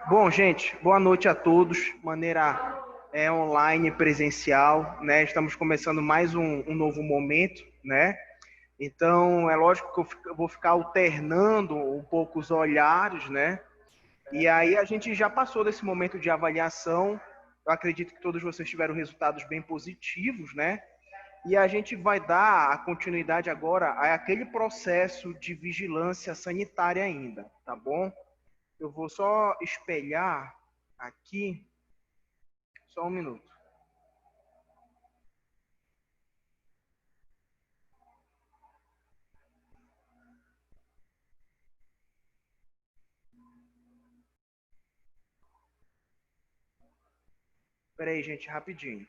Bom, gente, boa noite a todos. Maneira online, presencial, né? Estamos começando mais um novo momento, né? Então, é lógico que eu vou ficar alternando um pouco os olhares, né? E aí a gente já passou desse momento de avaliação. Eu acredito que todos vocês tiveram resultados bem positivos, né? E a gente vai dar a continuidade agora a aquele processo de vigilância sanitária ainda, tá bom? Eu vou só espelhar aqui, só um minuto. Espera aí, gente, rapidinho.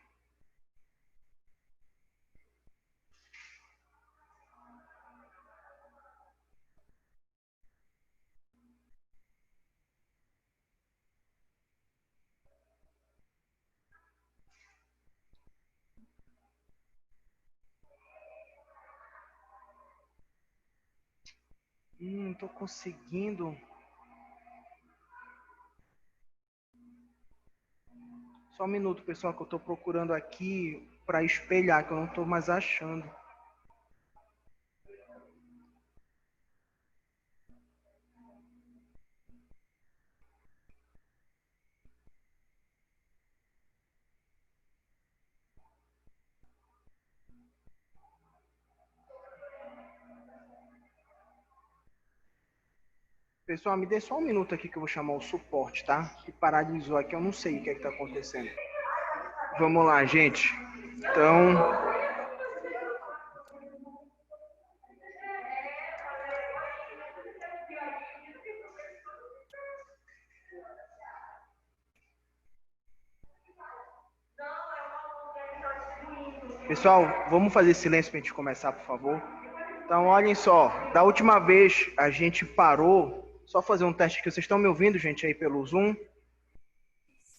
Não tô conseguindo. Só um minuto, pessoal, que eu tô procurando aqui para espelhar, que eu não tô mais achando. Pessoal, me dê só um minuto aqui que eu vou chamar o suporte, tá? Que paralisou aqui, eu não sei o que é que tá acontecendo. Vamos lá, gente. Então, pessoal, vamos fazer silêncio para a gente começar, por favor. Então, olhem só, da última vez a gente parou, só fazer um teste aqui. Vocês estão me ouvindo, gente, aí pelo Zoom?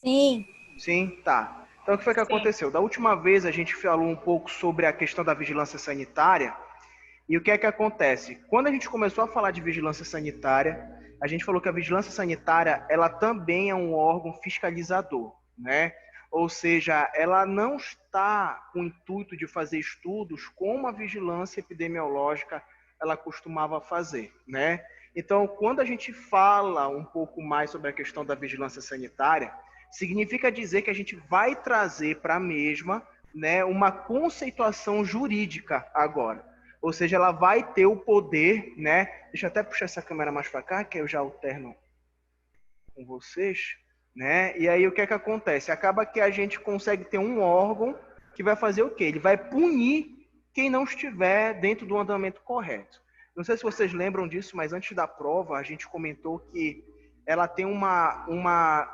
Sim, Sim, tá. Então, o que foi que sim. aconteceu? Da última vez a gente falou um pouco sobre a questão da vigilância sanitária. E o que é que acontece? Quando a gente começou a falar de vigilância sanitária, a gente falou que a vigilância sanitária, ela também é um órgão fiscalizador, né? Ou seja, ela não está com o intuito de fazer estudos como a vigilância epidemiológica ela costumava fazer, né? Então, quando a gente fala um pouco mais sobre a questão da vigilância sanitária, significa dizer que a gente vai trazer para a mesma, né, uma conceituação jurídica agora. Ou seja, ela vai ter o poder, né? Deixa eu até puxar essa câmera mais para cá, que eu já alterno com vocês, né? E aí o que é que acontece? Acaba que a gente consegue ter um órgão que vai fazer o quê? Ele vai punir quem não estiver dentro do andamento correto. Não sei se vocês lembram disso, mas antes da prova a gente comentou que ela tem um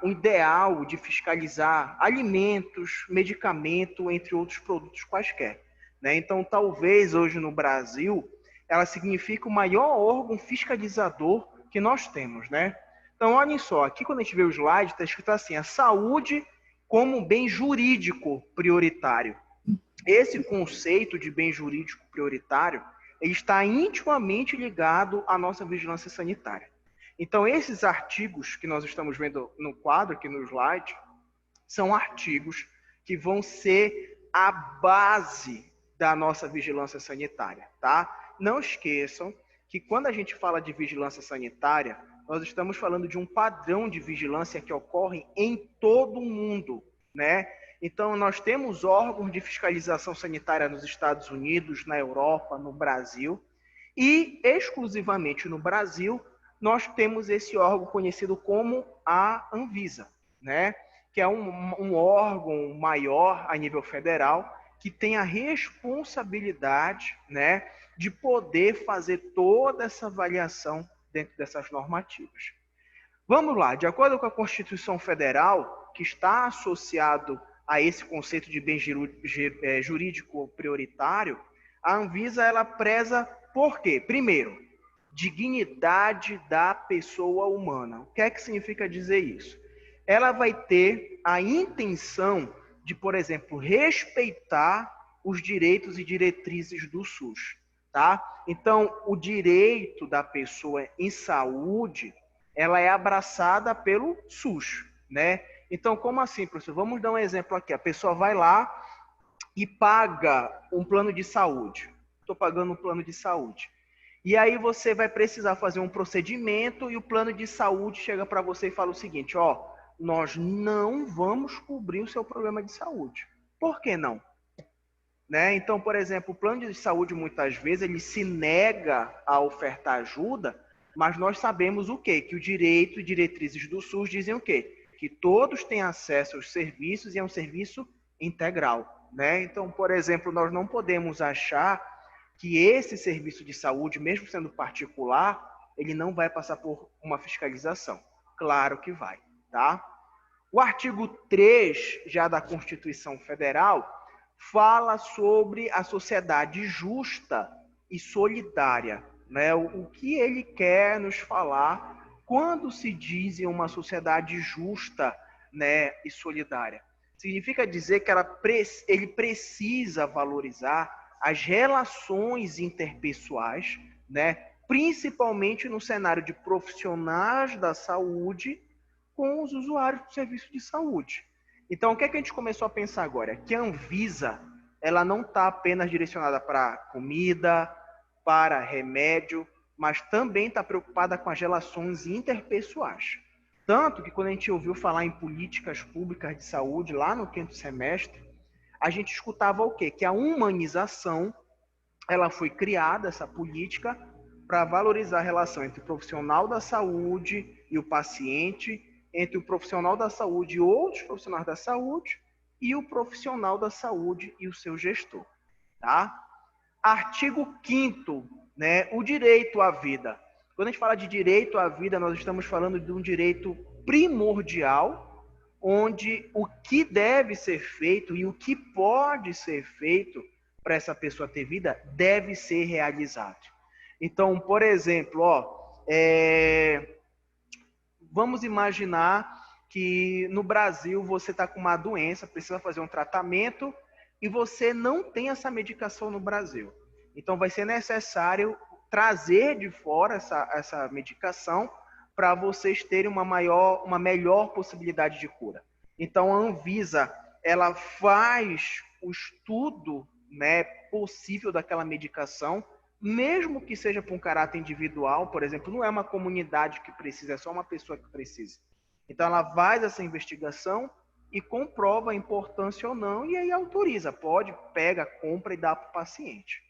ideal de fiscalizar alimentos, medicamento, entre outros produtos quaisquer. Né? Então, talvez hoje no Brasil, ela signifique o maior órgão fiscalizador que nós temos. Né? Então, olhem só, aqui quando a gente vê o slide, está escrito assim, a saúde como um bem jurídico prioritário. Esse conceito de bem jurídico prioritário, ele está intimamente ligado à nossa vigilância sanitária. Então, esses artigos que nós estamos vendo no quadro, aqui no slide, são artigos que vão ser a base da nossa vigilância sanitária, tá? Não esqueçam que quando a gente fala de vigilância sanitária, nós estamos falando de um padrão de vigilância que ocorre em todo o mundo, né? Então, nós temos órgãos de fiscalização sanitária nos Estados Unidos, na Europa, no Brasil, e exclusivamente no Brasil, nós temos esse órgão conhecido como a Anvisa, né? Que é um órgão maior a nível federal que tem a responsabilidade, né, de poder fazer toda essa avaliação dentro dessas normativas. Vamos lá, de acordo com a Constituição Federal, que está associado a esse conceito de bem jurídico prioritário, a Anvisa ela preza por quê? Primeiro, dignidade da pessoa humana. O que é que significa dizer isso? Ela vai ter a intenção de, por exemplo, respeitar os direitos e diretrizes do SUS, tá? Então, o direito da pessoa em saúde ela é abraçada pelo SUS, né? Então, como assim, professor? Vamos dar um exemplo aqui. A pessoa vai lá e paga um plano de saúde. Estou pagando um plano de saúde. E aí você vai precisar fazer um procedimento e o plano de saúde chega para você e fala o seguinte, ó, nós não vamos cobrir o seu problema de saúde. Por que não? Né? Então, por exemplo, o plano de saúde muitas vezes ele se nega a ofertar ajuda, mas nós sabemos o quê? Que o direito e diretrizes do SUS dizem o quê? Que todos têm acesso aos serviços e é um serviço integral. Né? Então, por exemplo, nós não podemos achar que esse serviço de saúde, mesmo sendo particular, ele não vai passar por uma fiscalização. Claro que vai, tá? O artigo 3, já da Constituição Federal, fala sobre a sociedade justa e solidária. Né? O que ele quer nos falar quando se diz em uma sociedade justa, né, e solidária? Significa dizer que ele precisa valorizar as relações interpessoais, né, principalmente no cenário de profissionais da saúde com os usuários do serviço de saúde. Então, o que é que a gente começou a pensar agora? Que a Anvisa, ela não está apenas direcionada para comida, para remédio, mas também está preocupada com as relações interpessoais. Tanto que quando a gente ouviu falar em políticas públicas de saúde, lá no quinto semestre, a gente escutava o quê? Que a humanização, ela foi criada, essa política, para valorizar a relação entre o profissional da saúde e o paciente, entre o profissional da saúde e outros profissionais da saúde, e o profissional da saúde e o seu gestor. Tá? Artigo 5º, né, o direito à vida. Quando a gente fala de direito à vida, nós estamos falando de um direito primordial, onde o que deve ser feito e o que pode ser feito para essa pessoa ter vida deve ser realizado. Então, por exemplo, vamos imaginar que no Brasil você está com uma doença, precisa fazer um tratamento e você não tem essa medicação no Brasil. Então vai ser necessário trazer de fora essa medicação para vocês terem uma melhor possibilidade de cura. Então a Anvisa, ela faz o estudo, né, possível daquela medicação, mesmo que seja por um caráter individual, por exemplo, não é uma comunidade que precisa, é só uma pessoa que precisa. Então ela faz essa investigação e comprova a importância ou não, e aí autoriza, pode, pega, compra e dá para o paciente.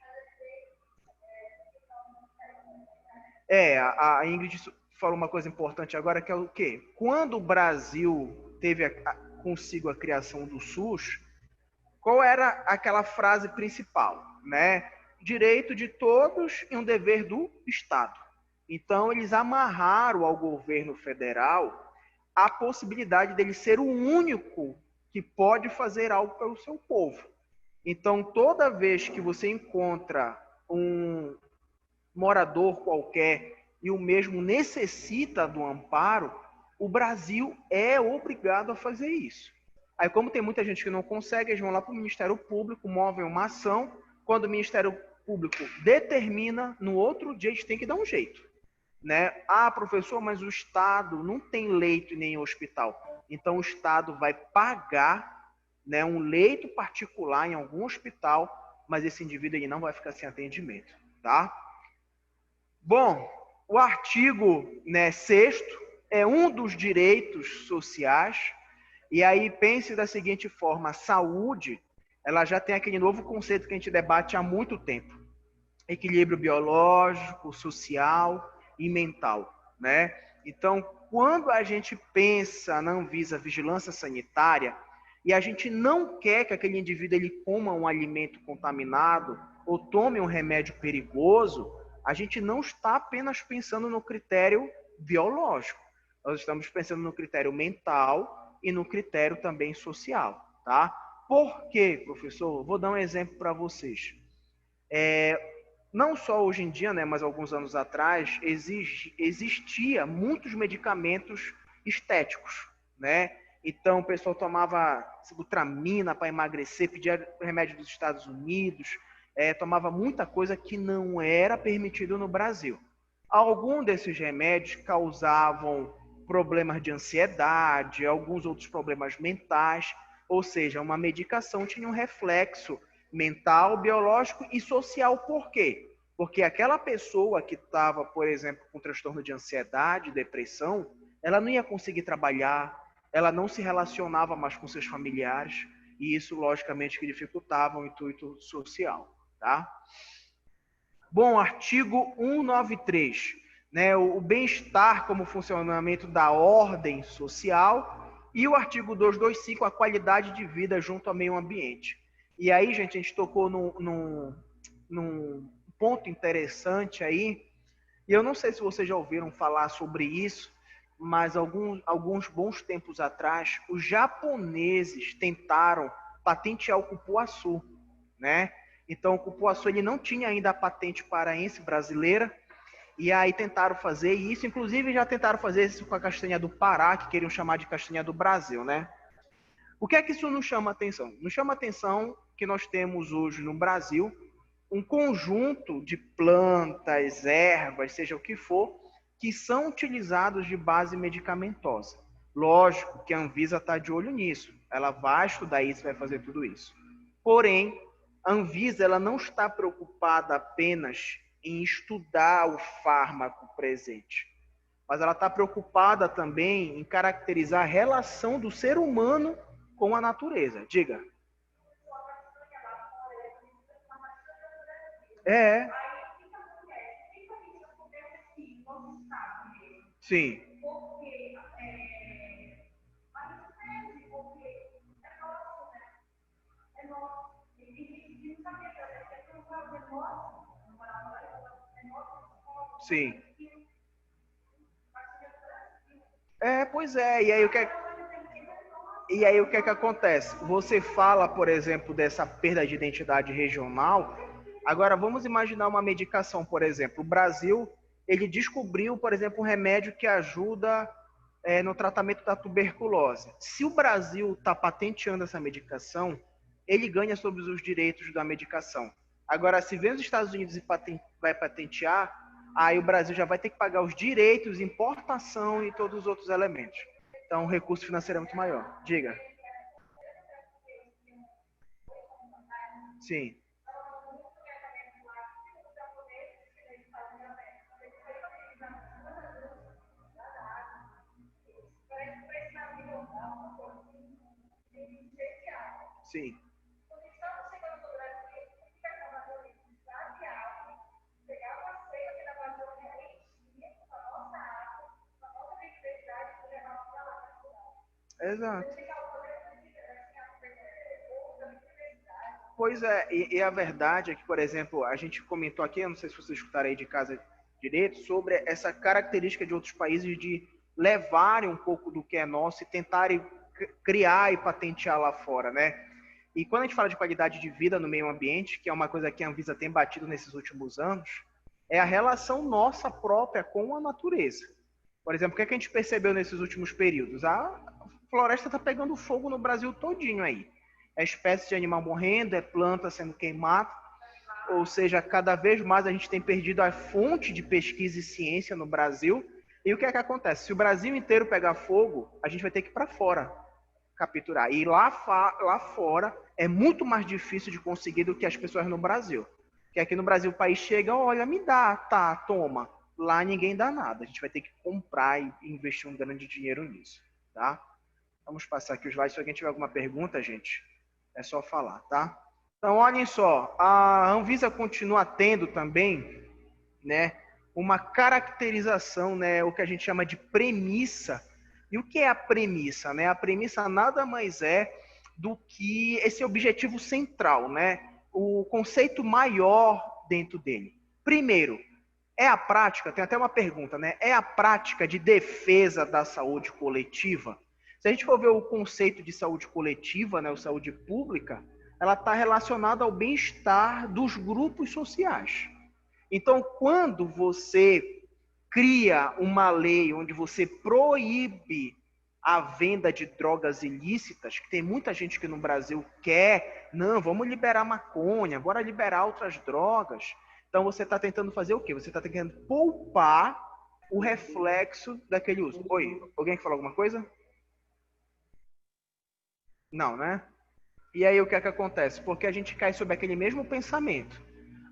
A Ingrid falou uma coisa importante agora, que é o quê? Quando o Brasil teve consigo a criação do SUS, qual era aquela frase principal, né? Direito de todos e um dever do Estado. Então, eles amarraram ao governo federal a possibilidade dele ser o único que pode fazer algo pelo seu povo. Então, toda vez que você encontra um morador qualquer e o mesmo necessita do amparo, o Brasil é obrigado a fazer isso. Aí, como tem muita gente que não consegue, eles vão lá para o Ministério Público, movem uma ação. Quando o Ministério Público determina, no outro dia eles têm que dar um jeito. Né? Ah, professor, mas o Estado não tem leito em nenhum hospital. Então, o Estado vai pagar, né, um leito particular em algum hospital, mas esse indivíduo ele não vai ficar sem atendimento. Tá? Bom, o artigo, né, 6º é um dos direitos sociais. E aí pense da seguinte forma, a saúde, ela já tem aquele novo conceito que a gente debate há muito tempo. Equilíbrio biológico, social e mental, né? Então, quando a gente pensa na Anvisa Vigilância Sanitária, e a gente não quer que aquele indivíduo ele coma um alimento contaminado ou tome um remédio perigoso, a gente não está apenas pensando no critério biológico. Nós estamos pensando no critério mental e no critério também social, tá? Por quê, professor? Vou dar um exemplo para vocês. Não só hoje em dia, né, mas alguns anos atrás, existia muitos medicamentos estéticos, né? Então, o pessoal tomava Sibutramina para emagrecer, pedia remédio dos Estados Unidos, tomava muita coisa que não era permitido no Brasil. Alguns desses remédios causavam problemas de ansiedade, alguns outros problemas mentais, ou seja, uma medicação tinha um reflexo mental, biológico e social. Por quê? Porque aquela pessoa que estava, por exemplo, com transtorno de ansiedade, depressão, ela não ia conseguir trabalhar, ela não se relacionava mais com seus familiares, e isso, logicamente, que dificultava o intuito social, tá? Bom, artigo 193, né, o bem-estar como funcionamento da ordem social, e o artigo 225, a qualidade de vida junto ao meio ambiente. E aí, gente, a gente tocou num ponto interessante aí, e eu não sei se vocês já ouviram falar sobre isso, mas alguns bons tempos atrás, os japoneses tentaram patentear o cupuaçu, né? Então, o cupuaçu ele não tinha ainda a patente paraense brasileira, e aí tentaram fazer isso, inclusive já tentaram fazer isso com a castanha do Pará, que queriam chamar de castanha do Brasil, né? O que é que isso nos chama atenção? Nos chama atenção que nós temos hoje no Brasil um conjunto de plantas, ervas, seja o que for, que são utilizados de base medicamentosa. Lógico que a Anvisa está de olho nisso. Ela vai estudar isso, vai fazer tudo isso. Porém, a Anvisa ela não está preocupada apenas em estudar o fármaco presente, mas ela está preocupada também em caracterizar a relação do ser humano com a natureza. Diga. É. Sim. Sim. Pois é. E aí o que é que acontece? Você fala, por exemplo, dessa perda de identidade regional. Agora, vamos imaginar uma medicação, por exemplo. O Brasil, ele descobriu, por exemplo, um remédio que ajuda no tratamento da tuberculose. Se o Brasil está patenteando essa medicação, ele ganha sobre os direitos da medicação. Agora, se vem os Estados Unidos e vai patentear, aí o Brasil já vai ter que pagar os direitos, importação e todos os outros elementos. Então, o recurso financeiro é muito maior. Diga. Sim, sim. Exato. Pois é, e a verdade é que, por exemplo, a gente comentou aqui, eu não sei se vocês escutaram aí de casa direito, sobre essa característica de outros países de levarem um pouco do que é nosso e tentarem criar e patentear lá fora, né? E quando a gente fala de qualidade de vida no meio ambiente, que é uma coisa que a Anvisa tem batido nesses últimos anos, é a relação nossa própria com a natureza. Por exemplo, o que é que a gente percebeu nesses últimos períodos? A floresta está pegando fogo no Brasil todinho aí. É espécie de animal morrendo, é planta sendo queimada, ou seja, cada vez mais a gente tem perdido a fonte de pesquisa e ciência no Brasil. E o que é que acontece? Se o Brasil inteiro pegar fogo, a gente vai ter que ir para fora capturar. E lá fora é muito mais difícil de conseguir do que as pessoas no Brasil. Porque aqui no Brasil o país chega, olha, me dá, tá, toma. Lá ninguém dá nada. A gente vai ter que comprar e investir um grande dinheiro nisso, tá? Vamos passar aqui os slides. Se alguém tiver alguma pergunta, gente, é só falar, tá? Então, olhem só, a Anvisa continua tendo também, né, uma caracterização, né, o que a gente chama de premissa. E o que é a premissa, né? A premissa nada mais é do que esse objetivo central, né? O conceito maior dentro dele. Primeiro, é a prática, tem até uma pergunta, né? É a prática de defesa da saúde coletiva? Se a gente for ver o conceito de saúde coletiva, né, ou saúde pública, ela está relacionada ao bem-estar dos grupos sociais. Então, quando você cria uma lei onde você proíbe a venda de drogas ilícitas, que tem muita gente que no Brasil quer, não, vamos liberar maconha, bora liberar outras drogas. Então você está tentando fazer o quê? Você está tentando poupar o reflexo daquele uso. Oi, alguém quer falar alguma coisa? Não, né? E aí o que é que acontece? Porque a gente cai sobre aquele mesmo pensamento.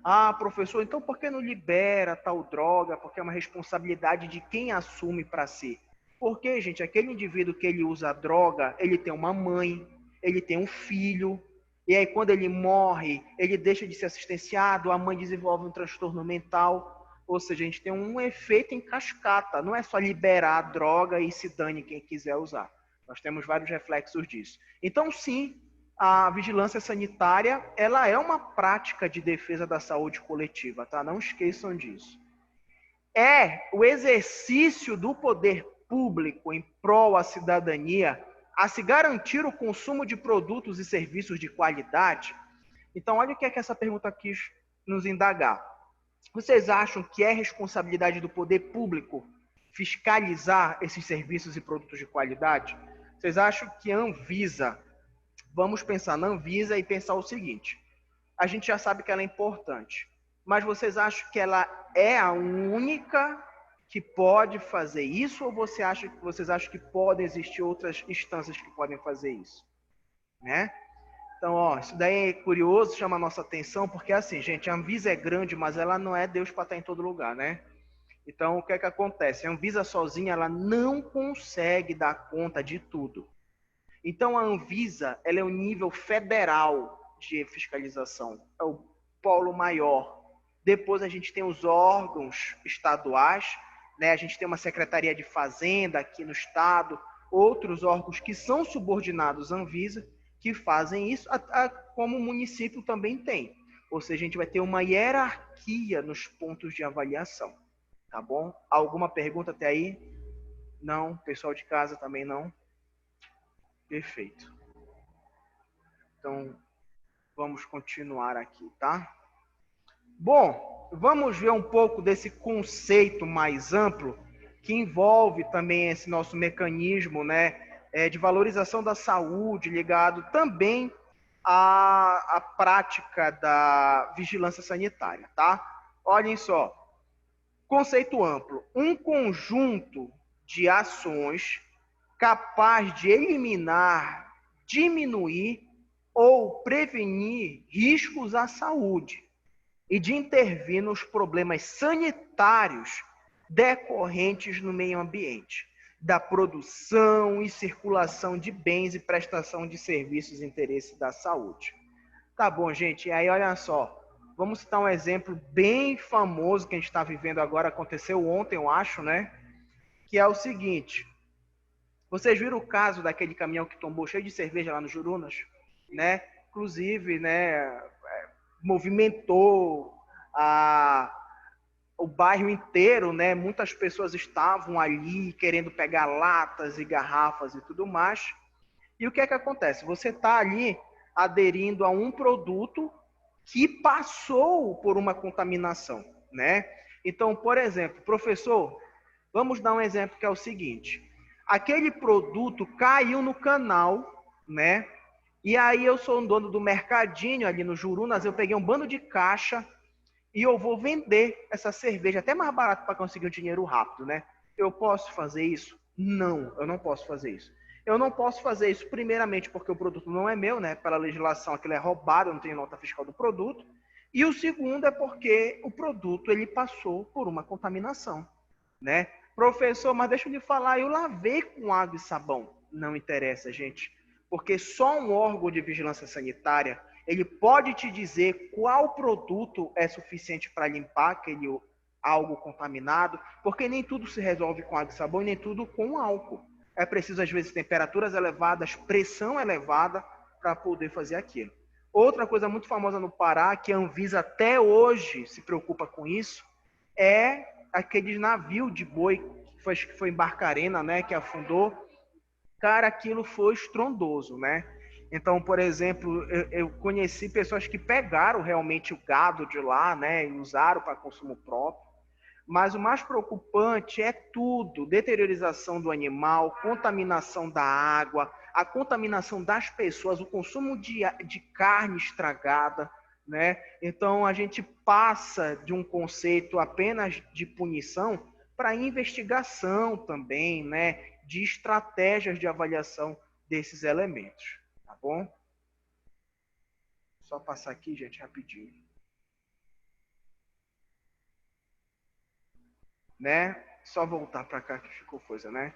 Ah, professor, então por que não libera tal droga? Porque é uma responsabilidade de quem assume para si. Porque, gente, aquele indivíduo que ele usa a droga, ele tem uma mãe, ele tem um filho, e aí quando ele morre, ele deixa de ser assistenciado, a mãe desenvolve um transtorno mental. Ou seja, a gente tem um efeito em cascata. Não é só liberar a droga e se dane quem quiser usar. Nós temos vários reflexos disso. Então, sim, a vigilância sanitária, ela é uma prática de defesa da saúde coletiva, tá? Não esqueçam disso. É o exercício do poder público em prol à cidadania a se garantir o consumo de produtos e serviços de qualidade. Então, olha o que é que essa pergunta quis nos indagar. Vocês acham que é responsabilidade do poder público fiscalizar esses serviços e produtos de qualidade? Vocês acham que a Anvisa, vamos pensar na Anvisa e pensar o seguinte, a gente já sabe que ela é importante, mas vocês acham que ela é a única que pode fazer isso ou vocês acham que podem existir outras instâncias que podem fazer isso? Né? Então, ó, isso daí é curioso, chama a nossa atenção, porque assim, gente, a Anvisa é grande, mas ela não é Deus para estar em todo lugar, né? Então, o que é que acontece? A Anvisa sozinha, ela não consegue dar conta de tudo. Então, a Anvisa, ela é o nível federal de fiscalização, é o polo maior. Depois a gente tem os órgãos estaduais, né? A gente tem uma Secretaria de Fazenda aqui no estado, outros órgãos que são subordinados à Anvisa, que fazem isso, como o município também tem. Ou seja, a gente vai ter uma hierarquia nos pontos de avaliação. Tá bom? Alguma pergunta até aí? Não? Pessoal de casa também não? Perfeito. Então, vamos continuar aqui, tá? Bom, vamos ver um pouco desse conceito mais amplo que envolve também esse nosso mecanismo, né, de valorização da saúde, ligado também à prática da vigilância sanitária, tá? Olhem só, conceito amplo, um conjunto de ações capaz de eliminar, diminuir ou prevenir riscos à saúde e de intervir nos problemas sanitários decorrentes no meio ambiente, da produção e circulação de bens e prestação de serviços de interesse da saúde. Tá bom, gente, e aí olha só, vamos citar um exemplo bem famoso que a gente está vivendo agora, aconteceu ontem, eu acho, né? Que é o seguinte, vocês viram o caso daquele caminhão que tombou cheio de cerveja lá no Jurunas, né? Inclusive, né, movimentou o bairro inteiro, né? Muitas pessoas estavam ali querendo pegar latas e garrafas e tudo mais. E o que é que acontece? Você está ali aderindo a um produto que passou por uma contaminação, né? Então, por exemplo, professor, vamos dar um exemplo que é o seguinte: aquele produto caiu no canal, né? E aí eu sou um dono do mercadinho ali no Jurunas, eu peguei um bando de caixa e eu vou vender essa cerveja até mais barato para conseguir um dinheiro rápido, né? Eu posso fazer isso? Não, eu não posso fazer isso. Eu não posso fazer isso, primeiramente, porque o produto não é meu, né? Pela legislação, aquilo é roubado, eu não tenho nota fiscal do produto. E o segundo é porque o produto ele passou por uma contaminação, né? Professor, mas deixa eu lhe falar, eu lavei com água e sabão. Não interessa, gente, porque só um órgão de vigilância sanitária ele pode te dizer qual produto é suficiente para limpar aquele algo contaminado, porque nem tudo se resolve com água e sabão e nem tudo com álcool. É preciso, às vezes, temperaturas elevadas, pressão elevada para poder fazer aquilo. Outra coisa muito famosa no Pará, que a Anvisa até hoje se preocupa com isso, é aqueles navios de boi que foi em Barcarena, né, que afundou. Cara, aquilo foi estrondoso, né? Então, por exemplo, eu conheci pessoas que pegaram realmente o gado de lá, né, e usaram para consumo próprio. Mas o mais preocupante é tudo: deteriorização do animal, contaminação da água, a contaminação das pessoas, o consumo de carne estragada, né? Então, a gente passa de um conceito apenas de punição para investigação também, né? De estratégias de avaliação desses elementos, tá bom? Só passar aqui, gente, rapidinho. Né? Só voltar para cá que ficou coisa, né?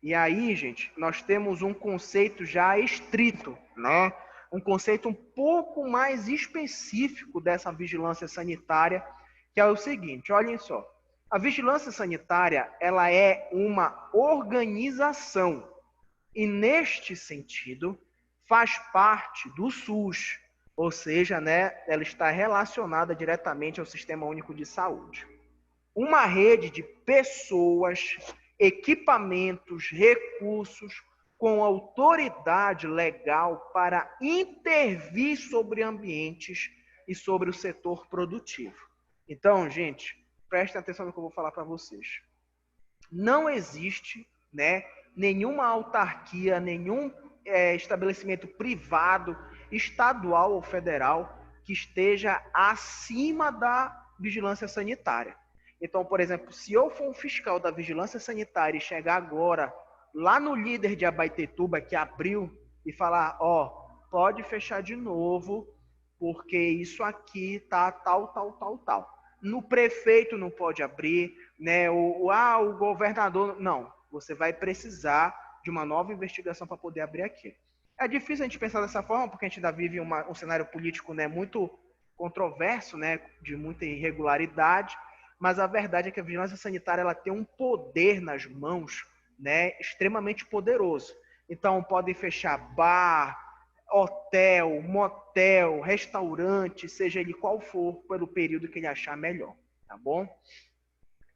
E aí, gente, nós temos um conceito já estrito, né? Um conceito um pouco mais específico dessa vigilância sanitária, que é o seguinte, olhem só. A vigilância sanitária, ela é uma organização e, neste sentido, faz parte do SUS, ou seja, né, ela está relacionada diretamente ao Sistema Único de Saúde. Uma rede de pessoas, equipamentos, recursos com autoridade legal para intervir sobre ambientes e sobre o setor produtivo. Então, gente, prestem atenção no que eu vou falar para vocês. Não existe, né, nenhuma autarquia, nenhum estabelecimento privado, estadual ou federal, que esteja acima da vigilância sanitária. Então, por exemplo, se eu for um fiscal da vigilância sanitária e chegar agora lá no líder de Abaetetuba, que abriu, e falar, ó, pode fechar de novo, porque isso aqui tá tal, tal, tal, tal. No prefeito não pode abrir, né? O governador, não. Você vai precisar de uma nova investigação para poder abrir aqui. É difícil a gente pensar dessa forma, porque a gente ainda vive um cenário político, né, muito controverso, né, de muita irregularidade, mas a verdade é que a vigilância sanitária ela tem um poder nas mãos, né, extremamente poderoso. Então, podem fechar bar, hotel, motel, restaurante, seja ele qual for, pelo período que ele achar melhor, tá bom?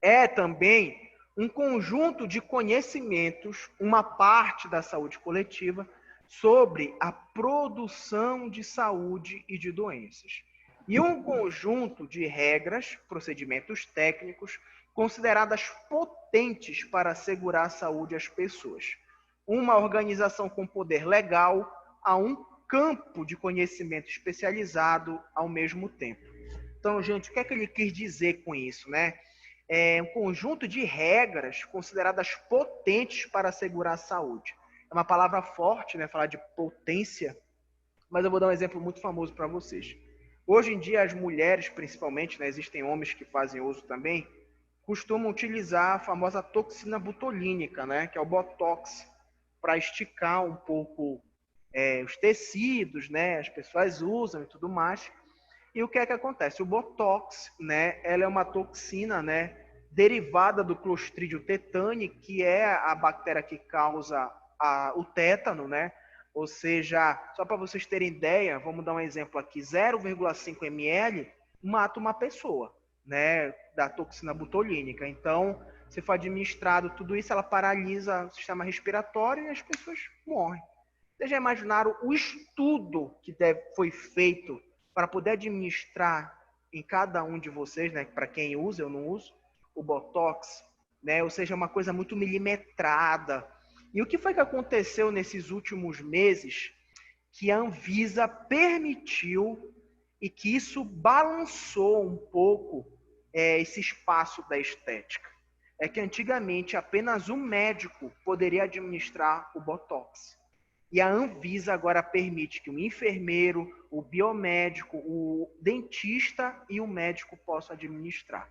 É também um conjunto de conhecimentos, uma parte da saúde coletiva, sobre a produção de saúde e de doenças. E um conjunto de regras, procedimentos técnicos, consideradas potentes para assegurar a saúde às pessoas. Uma organização com poder legal a um campo de conhecimento especializado ao mesmo tempo. Então, gente, o que é que ele quis dizer com isso, né? É um conjunto de regras consideradas potentes para assegurar a saúde. É uma palavra forte, né? Falar de potência, mas eu vou dar um exemplo muito famoso para vocês. Hoje em dia, as mulheres, principalmente, né, existem homens que fazem uso também, costumam utilizar a famosa toxina botulínica, né, que é o Botox, para esticar um pouco os tecidos, né, as pessoas usam e tudo mais. E o que é que acontece? O Botox, né, ela é uma toxina, né, derivada do Clostridium tetani, que é a bactéria que causa o tétano, né? Ou seja, só para vocês terem ideia, vamos dar um exemplo aqui, 0,5 ml mata uma pessoa, né, da toxina botulínica. Então, se for administrado tudo isso, ela paralisa o sistema respiratório e as pessoas morrem. Vocês já imaginaram o estudo que foi feito para poder administrar em cada um de vocês, né, para quem usa, eu não uso, o Botox, né, ou seja, uma coisa muito milimetrada. E o que foi que aconteceu nesses últimos meses que a Anvisa permitiu e que isso balançou um pouco esse espaço da estética? É que antigamente apenas um médico poderia administrar o Botox. E a Anvisa agora permite que o enfermeiro, o biomédico, o dentista e o médico possam administrar.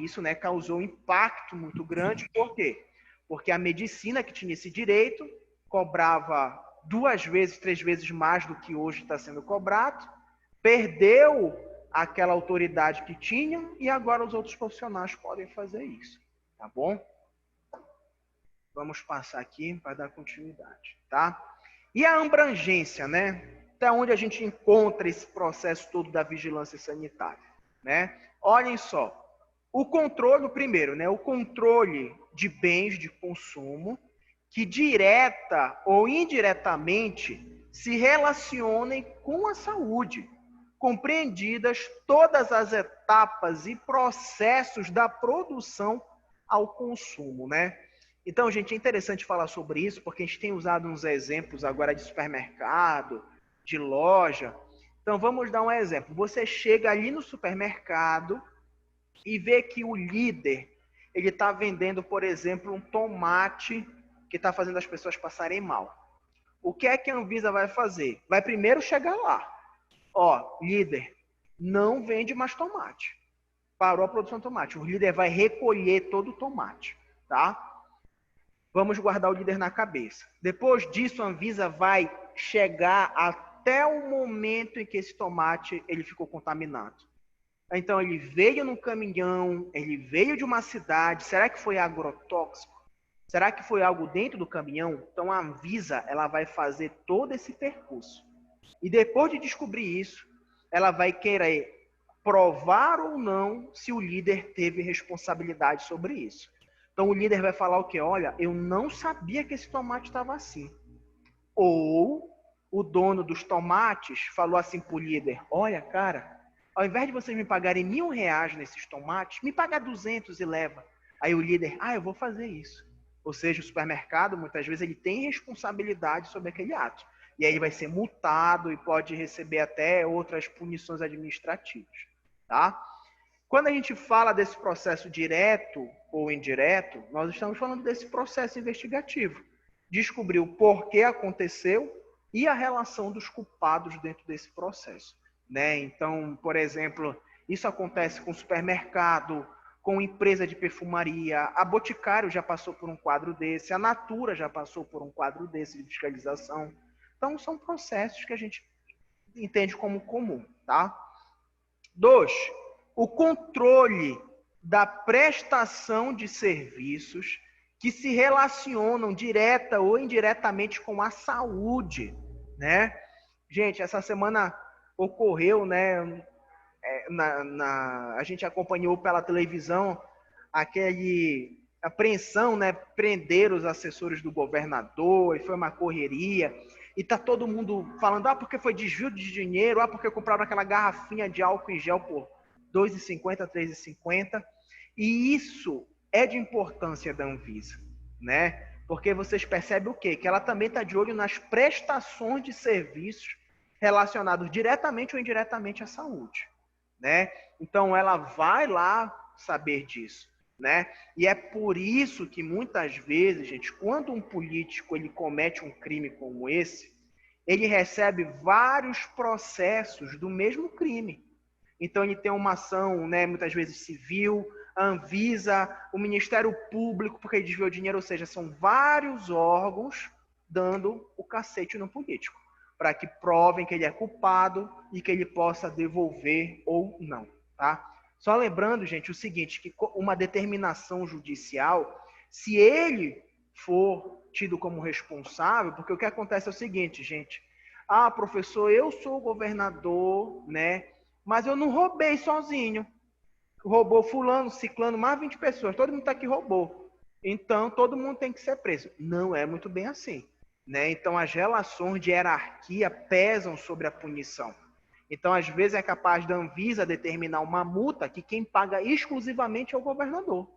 Isso, né, causou um impacto muito grande. Por quê? Porque a medicina que tinha esse direito cobrava 2 vezes, 3 vezes mais do que hoje está sendo cobrado, perdeu aquela autoridade que tinha e agora os outros profissionais podem fazer isso. Tá bom? Vamos passar aqui para dar continuidade, tá? E a abrangência, né? Até onde a gente encontra esse processo todo da vigilância sanitária, né? Olhem só, o controle, primeiro, né? O controle de bens de consumo que direta ou indiretamente se relacionem com a saúde, compreendidas todas as etapas e processos da produção ao consumo, né? Então, gente, é interessante falar sobre isso, porque a gente tem usado uns exemplos agora de supermercado, de loja, Então, vamos dar um exemplo. Você chega ali no supermercado e vê que o líder, ele está vendendo, por exemplo, um tomate que está fazendo as pessoas passarem mal. O que é que a Anvisa vai fazer? Vai primeiro chegar lá. Ó, líder, não vende mais tomate. Parou a produção de tomate. O líder vai recolher todo o tomate, tá? Vamos guardar o líder na cabeça. Depois disso, a Anvisa vai chegar até o momento em que esse tomate ele ficou contaminado. Então, ele veio no caminhão, ele veio de uma cidade. Será que foi agrotóxico? Será que foi algo dentro do caminhão? Então, a Anvisa ela vai fazer todo esse percurso. E depois de descobrir isso, ela vai querer provar ou não se o líder teve responsabilidade sobre isso. Então, o líder vai falar o quê? Olha, eu não sabia que esse tomate estava assim. Ou o dono dos tomates falou assim para o líder, olha, cara, ao invés de vocês me pagarem R$1.000 nesses tomates, me paga 200 e leva. Aí o líder, eu vou fazer isso. Ou seja, o supermercado, muitas vezes, ele tem responsabilidade sobre aquele ato. E aí ele vai ser multado e pode receber até outras punições administrativas. Tá? Quando a gente fala desse processo direto ou indireto, nós estamos falando desse processo investigativo. Descobrir o porquê aconteceu e a relação dos culpados dentro desse processo. Né? Então, por exemplo, isso acontece com supermercado, com empresa de perfumaria, a Boticário já passou por um quadro desse, a Natura já passou por um quadro desse de fiscalização. Então, são processos que a gente entende como comum. Tá? 2. O controle da prestação de serviços que se relacionam direta ou indiretamente com a saúde, né? Gente, essa semana ocorreu, né? A gente acompanhou pela televisão aquele apreensão, né? Prender os assessores do governador, e foi uma correria. E tá todo mundo falando, porque foi desvio de dinheiro, porque compraram aquela garrafinha de álcool em gel por R$2,50, R$3,50. E isso é de importância da Anvisa, né? Porque vocês percebem o quê? Que ela também está de olho nas prestações de serviços relacionados diretamente ou indiretamente à saúde, né? Então, ela vai lá saber disso, né? E é por isso que muitas vezes, gente, quando um político ele comete um crime como esse, ele recebe vários processos do mesmo crime. Então, ele tem uma ação, né, muitas vezes civil, a Anvisa, o Ministério Público, porque ele desviou dinheiro, ou seja, são vários órgãos dando o cacete no político, para que provem que ele é culpado e que ele possa devolver ou não, tá? Só lembrando, gente, o seguinte, que uma determinação judicial, se ele for tido como responsável, porque o que acontece é o seguinte, gente, professor, eu sou o governador, né, mas eu não roubei sozinho. Roubou fulano, ciclano, mais 20 pessoas. Todo mundo está aqui roubou. Então, todo mundo tem que ser preso. Não é muito bem assim. Né? Então, as relações de hierarquia pesam sobre a punição. Então, às vezes, é capaz da Anvisa determinar uma multa que quem paga exclusivamente é o governador.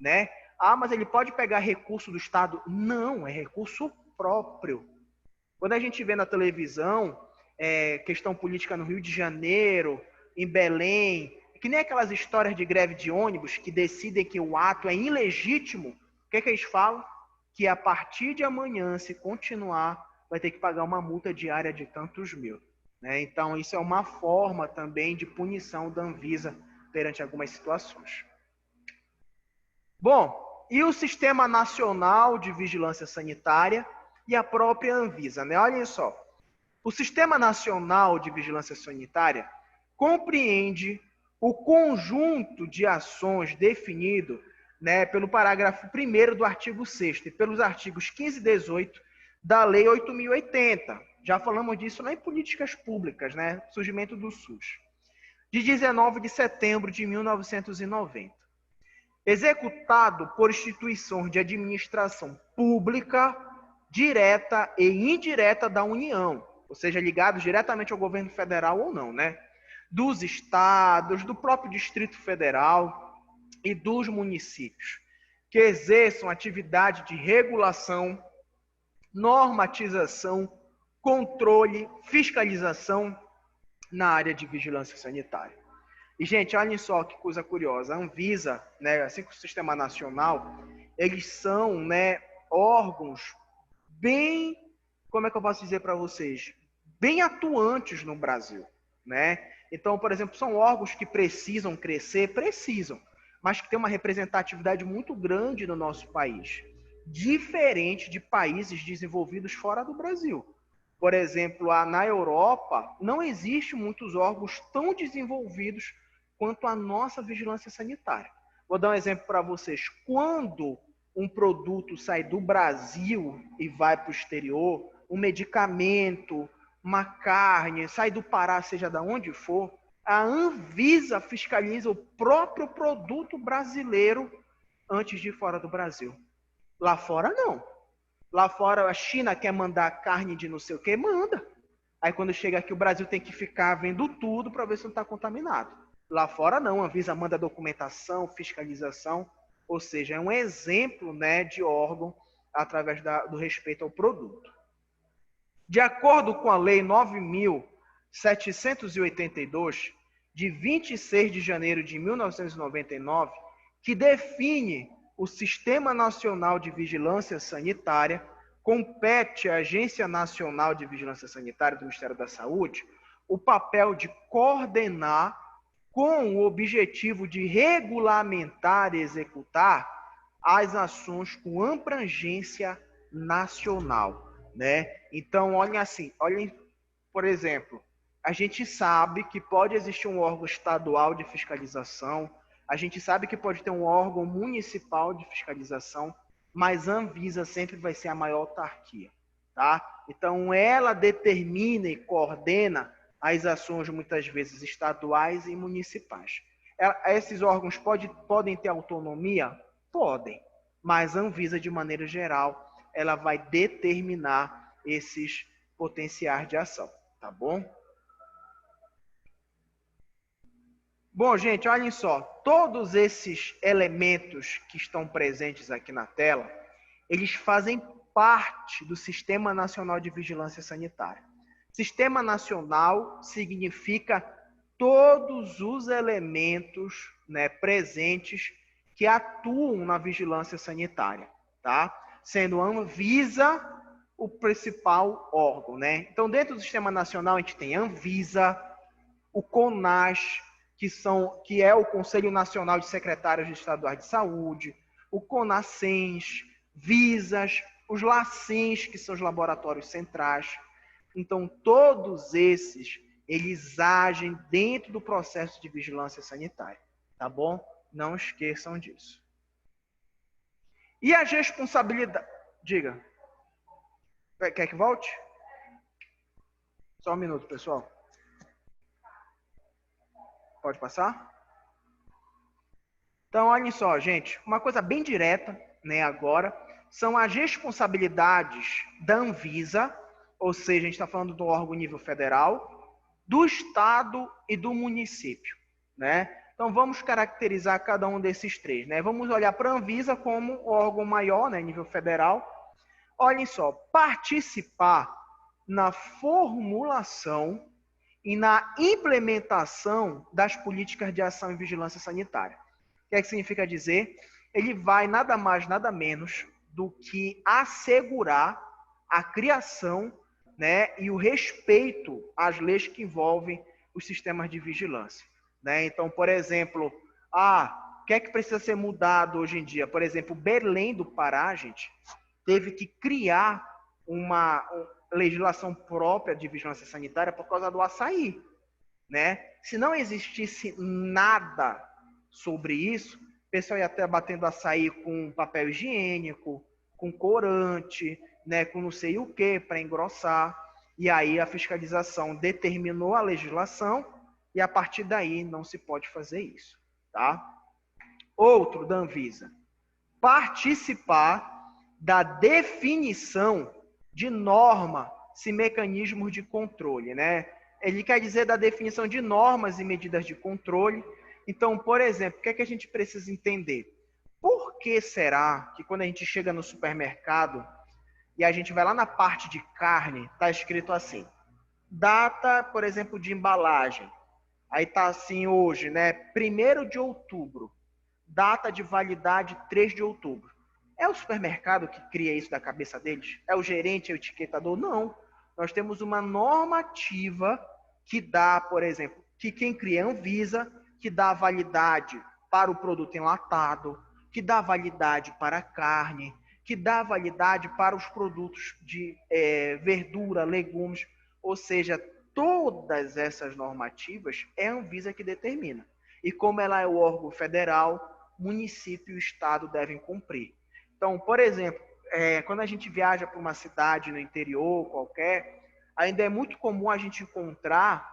Né? Mas ele pode pegar recurso do Estado? Não, é recurso próprio. Quando a gente vê na televisão questão política no Rio de Janeiro, em Belém, que nem aquelas histórias de greve de ônibus que decidem que o ato é ilegítimo, o que eles falam? Que a partir de amanhã, se continuar, vai ter que pagar uma multa diária de tantos mil. Né? Então, isso é uma forma também de punição da Anvisa perante algumas situações. Bom, e o Sistema Nacional de Vigilância Sanitária e a própria Anvisa, né? Olhem só. O Sistema Nacional de Vigilância Sanitária compreende o conjunto de ações definido, né, pelo parágrafo 1º do artigo 6º e pelos artigos 15 e 18 da Lei 8.080. Já falamos disso lá em políticas públicas, né? Surgimento do SUS. De 19 de setembro de 1990. Executado por instituições de administração pública, direta e indireta da União, ou seja, ligados diretamente ao governo federal ou não, né? Dos estados, do próprio Distrito Federal e dos municípios, que exerçam atividade de regulação, normatização, controle, fiscalização na área de vigilância sanitária. E, gente, olhem só que coisa curiosa. A Anvisa, né, assim como o Sistema Nacional, eles são, né, órgãos bem, como é que eu posso dizer para vocês, bem atuantes no Brasil, né? Então, por exemplo, são órgãos que precisam crescer, precisam, mas que tem uma representatividade muito grande no nosso país, diferente de países desenvolvidos fora do Brasil. Por exemplo, na Europa, não existe muitos órgãos tão desenvolvidos quanto a nossa vigilância sanitária. Vou dar um exemplo para vocês. Quando um produto sai do Brasil e vai para o exterior, um medicamento, uma carne, sai do Pará, seja de onde for, a Anvisa fiscaliza o próprio produto brasileiro antes de ir fora do Brasil. Lá fora, não. Lá fora, a China quer mandar carne de não sei o que, manda. Aí quando chega aqui, o Brasil tem que ficar vendo tudo para ver se não está contaminado. Lá fora, não. A Anvisa manda documentação, fiscalização. Ou seja, é um exemplo, né, de órgão através do respeito ao produto. De acordo com a Lei 9.782, de 26 de janeiro de 1999, que define o Sistema Nacional de Vigilância Sanitária, compete à Agência Nacional de Vigilância Sanitária do Ministério da Saúde o papel de coordenar com o objetivo de regulamentar e executar as ações com abrangência nacional, né? Então, olhem assim, olhem, por exemplo, a gente sabe que pode existir um órgão estadual de fiscalização, a gente sabe que pode ter um órgão municipal de fiscalização, mas a Anvisa sempre vai ser a maior autarquia, tá? Então, ela determina e coordena as ações, muitas vezes, estaduais e municipais. Esses órgãos podem ter autonomia? Podem, mas a Anvisa, de maneira geral, ela vai determinar esses potenciais de ação, tá bom? Bom, gente, olhem só, todos esses elementos que estão presentes aqui na tela, eles fazem parte do Sistema Nacional de Vigilância Sanitária. Sistema Nacional significa todos os elementos, né, presentes que atuam na vigilância sanitária, tá? Sendo a Anvisa o principal órgão, né? Então, dentro do Sistema Nacional, a gente tem a Anvisa, o CONAS, que é o Conselho Nacional de Secretários Estaduais de Saúde, o CONASCENS, VISAS, os LACENS, que são os laboratórios centrais. Então, todos esses, eles agem dentro do processo de vigilância sanitária, tá bom? Não esqueçam disso. E as responsabilidades... Diga. Quer que volte? Só um minuto, pessoal. Pode passar? Então, olhem só, gente. Uma coisa bem direta, né, agora, são as responsabilidades da Anvisa, ou seja, a gente está falando do órgão nível federal, do estado e do município, né? Então, vamos caracterizar cada um desses três, né? Vamos olhar para a Anvisa como o órgão maior, né, nível federal. Olhem só, participar na formulação e na implementação das políticas de ação e vigilância sanitária. O que é que significa dizer? Ele vai nada mais, nada menos do que assegurar a criação, né, e o respeito às leis que envolvem os sistemas de vigilância, né? Então, por exemplo, o que é que precisa ser mudado hoje em dia? Por exemplo, Belém do Pará, gente, teve que criar uma legislação própria de vigilância sanitária por causa do açaí, né? Se não existisse nada sobre isso, o pessoal ia até batendo açaí com papel higiênico, com corante, né, com não sei o que para engrossar. E aí a fiscalização determinou a legislação e a partir daí não se pode fazer isso, tá? Outro da Anvisa, participar da definição de normas e mecanismos de controle, né? Ele quer dizer da definição de normas e medidas de controle. Então, por exemplo, o que é que a gente precisa entender? Por que será que quando a gente chega no supermercado e a gente vai lá na parte de carne, está escrito assim: Data, por exemplo, de embalagem. Aí tá assim hoje, né? 1º de outubro. Data de validade 3 de outubro. É o supermercado que cria isso da cabeça deles? É o gerente, é o etiquetador? Não. Nós temos uma normativa que dá, por exemplo, que quem cria é a Anvisa, que dá validade para o produto enlatado, que dá validade para a carne, que dá validade para os produtos de verdura, legumes, ou seja, todas essas normativas é a Anvisa que determina. E como ela é o órgão federal, município e estado devem cumprir. Então, por exemplo, quando a gente viaja para uma cidade no interior qualquer, ainda é muito comum a gente encontrar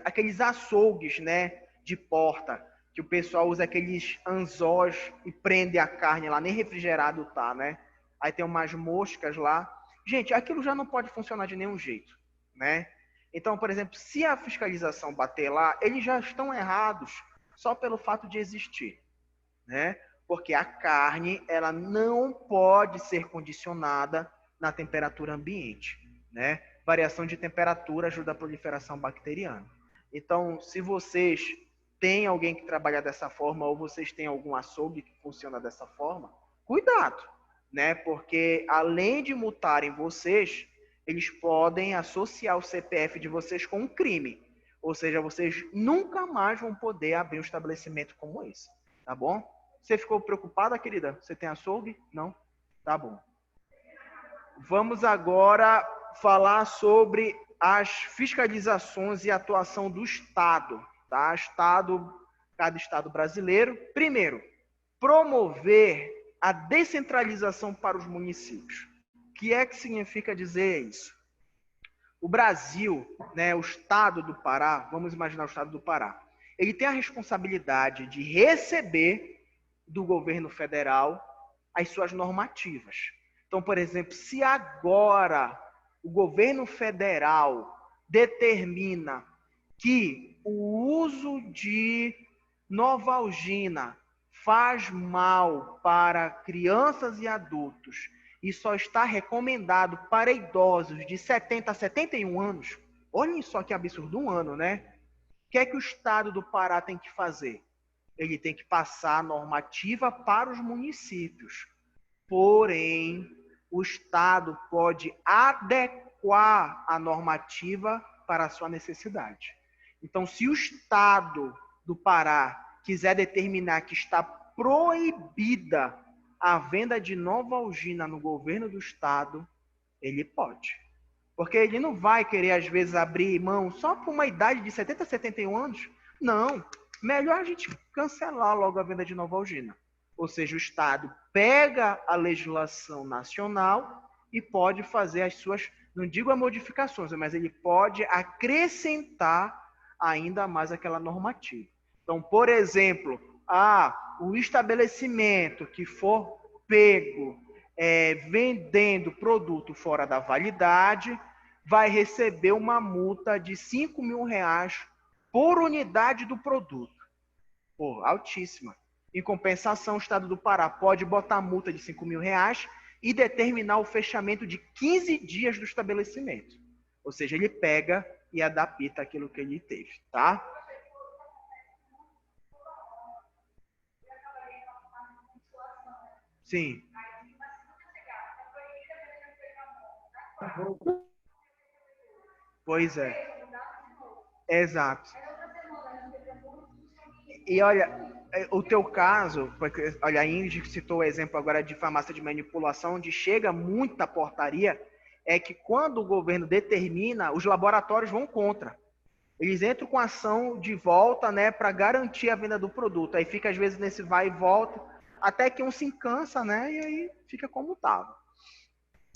aqueles açougues, né, de porta, que o pessoal usa aqueles anzós e prende a carne lá, nem refrigerado tá, né? Aí tem umas moscas lá. Gente, aquilo já não pode funcionar de nenhum jeito, né? Então, por exemplo, se a fiscalização bater lá, eles já estão errados só pelo fato de existir, né? Porque a carne, ela não pode ser condicionada na temperatura ambiente, né? Variação de temperatura ajuda a proliferação bacteriana. Então, se vocês têm alguém que trabalha dessa forma ou vocês têm algum açougue que funciona dessa forma, cuidado, né? Porque além de multarem vocês, eles podem associar o CPF de vocês com um crime. Ou seja, vocês nunca mais vão poder abrir um estabelecimento como esse, tá bom? Você ficou preocupada, querida? Você tem açougue? Não? Tá bom. Vamos agora falar sobre as fiscalizações e atuação do Estado, tá? Cada Estado brasileiro. Primeiro, promover a descentralização para os municípios. O que é que significa dizer isso? O Brasil, né, o Estado do Pará, vamos imaginar o Estado do Pará, ele tem a responsabilidade de receber do governo federal as suas normativas. Então, por exemplo, se agora o governo federal determina que o uso de Novalgina faz mal para crianças e adultos e só está recomendado para idosos de 70 a 71 anos, olhem só que absurdo, um ano, né? O que é que o Estado do Pará tem que fazer? Ele tem que passar a normativa para os municípios. Porém, o Estado pode adequar a normativa para a sua necessidade. Então, se o Estado do Pará quiser determinar que está proibida a venda de Novalgina no governo do Estado, ele pode. Porque ele não vai querer, às vezes, abrir mão só por uma idade de 70 a 71 anos. Não. Melhor a gente cancelar logo a venda de Novalgina. Ou seja, o Estado pega a legislação nacional e pode fazer as suas, não digo as modificações, mas ele pode acrescentar ainda mais aquela normativa. Então, por exemplo, o estabelecimento que for pego vendendo produto fora da validade vai receber uma multa de R$ 5.000 por unidade do produto. Pô, altíssima. Em compensação, o Estado do Pará pode botar multa de R$ 5.000 e determinar o fechamento de 15 dias do estabelecimento. Ou seja, ele pega e adapta aquilo que ele teve, tá? Sim. Pois é. Exato. E olha, o teu caso, porque, olha, a Ingrid citou o exemplo agora de farmácia de manipulação, onde chega muita portaria, é que quando o governo determina, os laboratórios vão contra. Eles entram com ação de volta, né, para garantir a venda do produto. Aí fica, às vezes, nesse vai e volta, até que um se cansa, né, e aí fica como estava.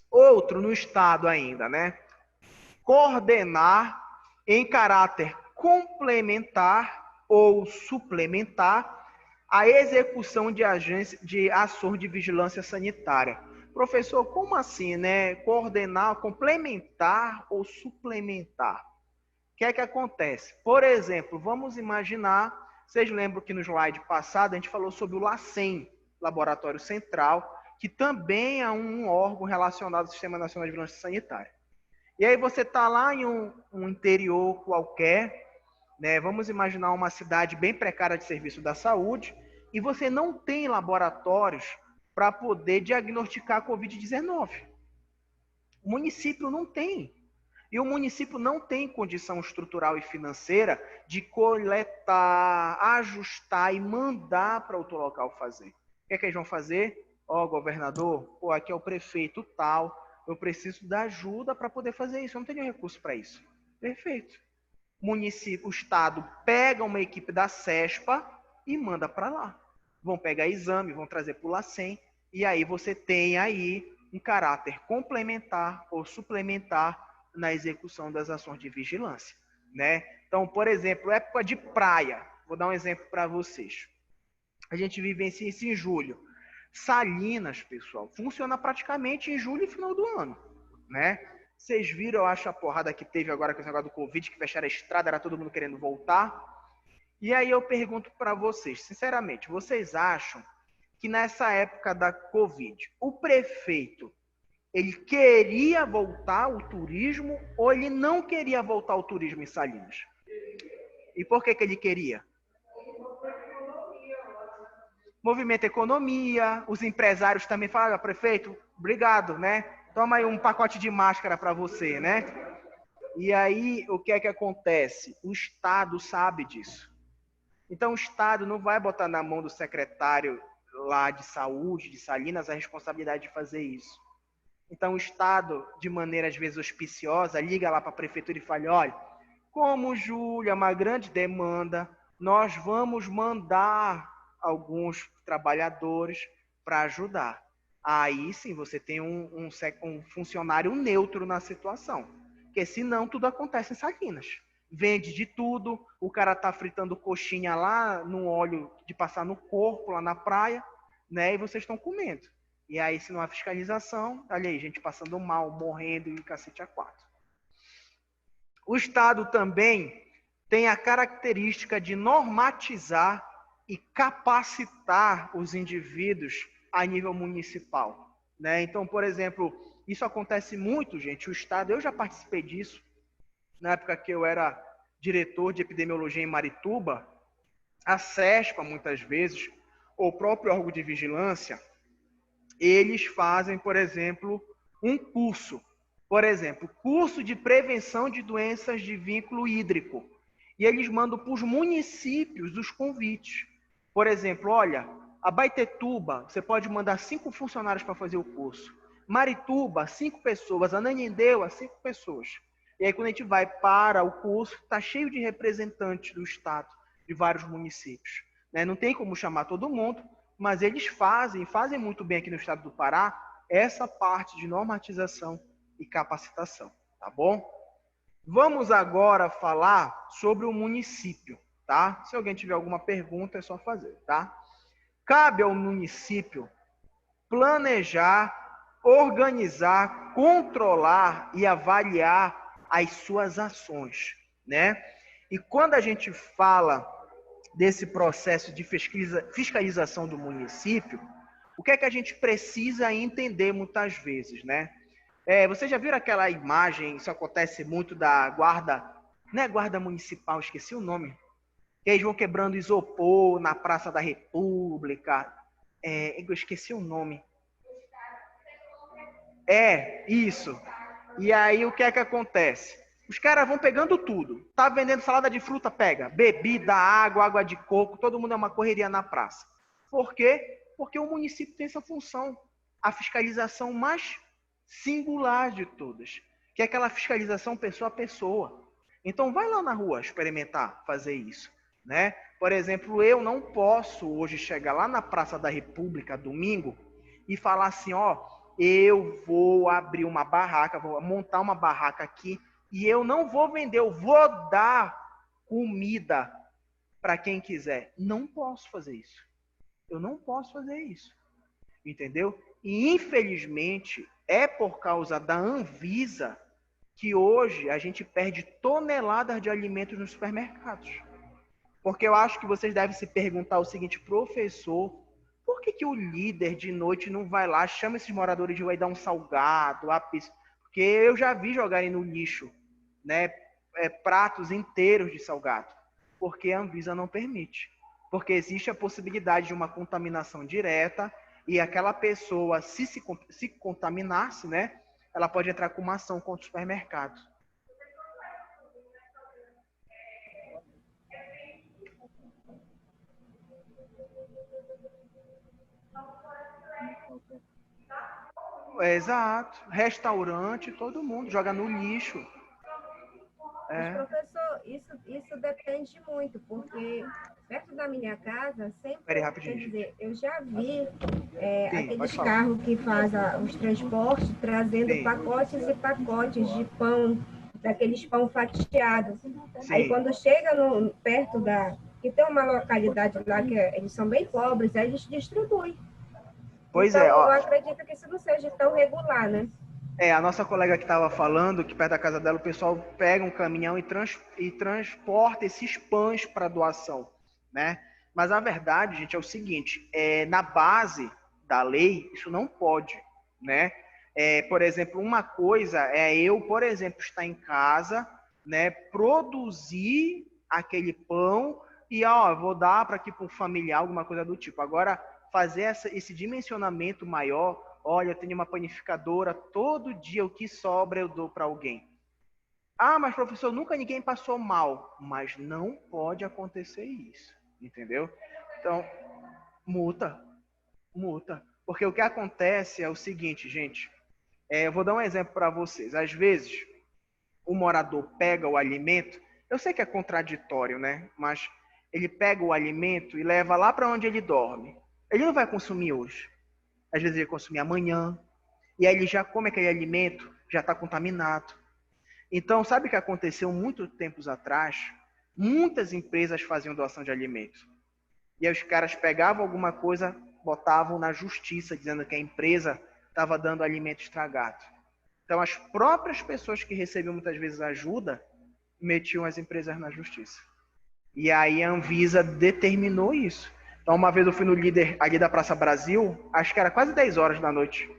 Outro no estado ainda, né? Coordenar em caráter complementar ou suplementar a execução de ações de vigilância sanitária. Professor, como assim, né? Coordenar, complementar ou suplementar? O que é que acontece? Por exemplo, vamos imaginar, vocês lembram que no slide passado a gente falou sobre o LACEN, Laboratório Central, que também é um órgão relacionado ao Sistema Nacional de Vigilância Sanitária. E aí você está lá em um interior qualquer, né? Vamos imaginar uma cidade bem precária de serviço da saúde, e você não tem laboratórios para poder diagnosticar a Covid-19. O município não tem. E o município não tem condição estrutural e financeira de coletar, ajustar e mandar para outro local fazer. O que é que eles vão fazer? Ó, governador, pô, aqui é o prefeito tal, eu preciso da ajuda para poder fazer isso, eu não tenho recurso para isso. Perfeito. Município, o estado pega uma equipe da CESPA e manda para lá. Vão pegar exame, vão trazer para o LACEN, e aí você tem aí um caráter complementar ou suplementar na execução das ações de vigilância, né? Então, por exemplo, época de praia, vou dar um exemplo para vocês. A gente vivencia isso em julho. Salinas, pessoal, funciona praticamente em julho e final do ano, né? Vocês viram, eu acho, a porrada que teve agora com esse negócio do Covid, que fecharam a estrada, era todo mundo querendo voltar. E aí eu pergunto para vocês, sinceramente, vocês acham que nessa época da Covid, o prefeito, ele queria voltar ao turismo ou ele não queria voltar ao turismo em Salinas? E por que ele queria? Movimento economia, os empresários também falam, prefeito, obrigado, né? Toma aí um pacote de máscara para você, né? E aí, o que é que acontece? O Estado sabe disso. Então, o Estado não vai botar na mão do secretário lá de saúde, de Salinas, a responsabilidade de fazer isso. Então, o Estado, de maneira às vezes auspiciosa, liga lá para a prefeitura e fala, olha, como julho é uma grande demanda, nós vamos mandar alguns trabalhadores para ajudar. Aí sim você tem um funcionário neutro na situação. Porque senão tudo acontece em Salinas. Vende de tudo, o cara tá fritando coxinha lá no óleo de passar no corpo, lá na praia, né? E vocês estão comendo. E aí, se não há fiscalização, olha aí, gente passando mal, morrendo e cacete a quatro. O Estado também tem a característica de normatizar e capacitar os indivíduos a nível municipal, né? Então, por exemplo, isso acontece muito, gente. O Estado, eu já participei disso, na época que eu era diretor de epidemiologia em Marituba, a CESPA, muitas vezes, ou o próprio órgão de vigilância, eles fazem, por exemplo, um curso. Por exemplo, curso de prevenção de doenças de vínculo hídrico. E eles mandam para os municípios os convites. Por exemplo, olha, Abaetetuba, você pode mandar 5 funcionários para fazer o curso. Marituba, 5 pessoas. Ananindeua, 5 pessoas. E aí, quando a gente vai para o curso, está cheio de representantes do Estado, de vários municípios. Né? Não tem como chamar todo mundo, mas eles fazem muito bem aqui no estado do Pará, essa parte de normatização e capacitação, tá bom? Vamos agora falar sobre o município, tá? Se alguém tiver alguma pergunta, é só fazer, tá? Cabe ao município planejar, organizar, controlar e avaliar as suas ações, né? E quando a gente fala desse processo de fiscalização do município, o que é que a gente precisa entender muitas vezes, né? Vocês já viram aquela imagem, isso acontece muito da guarda, não é guarda municipal, esqueci o nome, que eles vão quebrando isopor na Praça da República, eu esqueci o nome. Isso. E aí o que é que acontece? Os caras vão pegando tudo. Tá vendendo salada de fruta, pega. Bebida, água de coco, todo mundo é uma correria na praça. Por quê? Porque o município tem essa função. A fiscalização mais singular de todas. Que é aquela fiscalização pessoa a pessoa. Então vai lá na rua experimentar fazer isso, né? Por exemplo, eu não posso hoje chegar lá na Praça da República, domingo, e falar assim, ó, eu vou abrir uma barraca, vou montar uma barraca aqui, e eu não vou vender, eu vou dar comida para quem quiser. Não posso fazer isso. Eu não posso fazer isso. Entendeu? E, infelizmente, é por causa da Anvisa que hoje a gente perde toneladas de alimentos nos supermercados. Porque eu acho que vocês devem se perguntar o seguinte, professor, por que o líder de noite não vai lá, chama esses moradores de rua e dá um salgado, a pizza? Por Porque eu já vi jogarem no lixo, né, pratos inteiros de salgado, porque a Anvisa não permite. Porque existe a possibilidade de uma contaminação direta e aquela pessoa, se contaminasse, né, ela pode entrar com uma ação contra o supermercado. Exato. Restaurante, todo mundo joga no lixo. Mas, professor, isso depende muito, porque perto da minha casa, sempre, Peraí, rapidinho, quer dizer, eu já vi Sim, aqueles carros que fazem os transportes trazendo Sim. pacotes e pacotes de pão, daqueles pão fatiados. Sim. Aí, quando chega perto que tem uma localidade lá que eles são bem pobres, aí eles distribuem. Pois então, ó. eu acredito que isso não seja tão regular, né? A nossa colega que estava falando que perto da casa dela o pessoal pega um caminhão e transporta esses pães para doação, né? Mas a verdade, gente, é o seguinte: na base da lei isso não pode, né? Por exemplo, uma coisa é eu, por exemplo, estar em casa, né, produzir aquele pão e vou dar para aqui para um familiar, alguma coisa do tipo. Agora, fazer esse dimensionamento maior. Olha, eu tenho uma panificadora, todo dia o que sobra eu dou para alguém. Ah, mas professor, nunca ninguém passou mal. Mas não pode acontecer isso, entendeu? Então, multa. Porque o que acontece é o seguinte, gente. Eu vou dar um exemplo para vocês. Às vezes, o morador pega o alimento, eu sei que é contraditório, né? Mas ele pega o alimento e leva lá para onde ele dorme. Ele não vai consumir hoje. Às vezes ele vai consumir amanhã. E aí ele já come aquele alimento, já está contaminado. Então, sabe o que aconteceu muito tempos atrás? Muitas empresas faziam doação de alimentos. E aí os caras pegavam alguma coisa, botavam na justiça, dizendo que a empresa estava dando alimento estragado. Então, as próprias pessoas que recebiam muitas vezes ajuda, metiam as empresas na justiça. E aí a Anvisa determinou isso. Então, uma vez eu fui no líder ali da Praça Brasil, acho que era quase 10 horas da noite.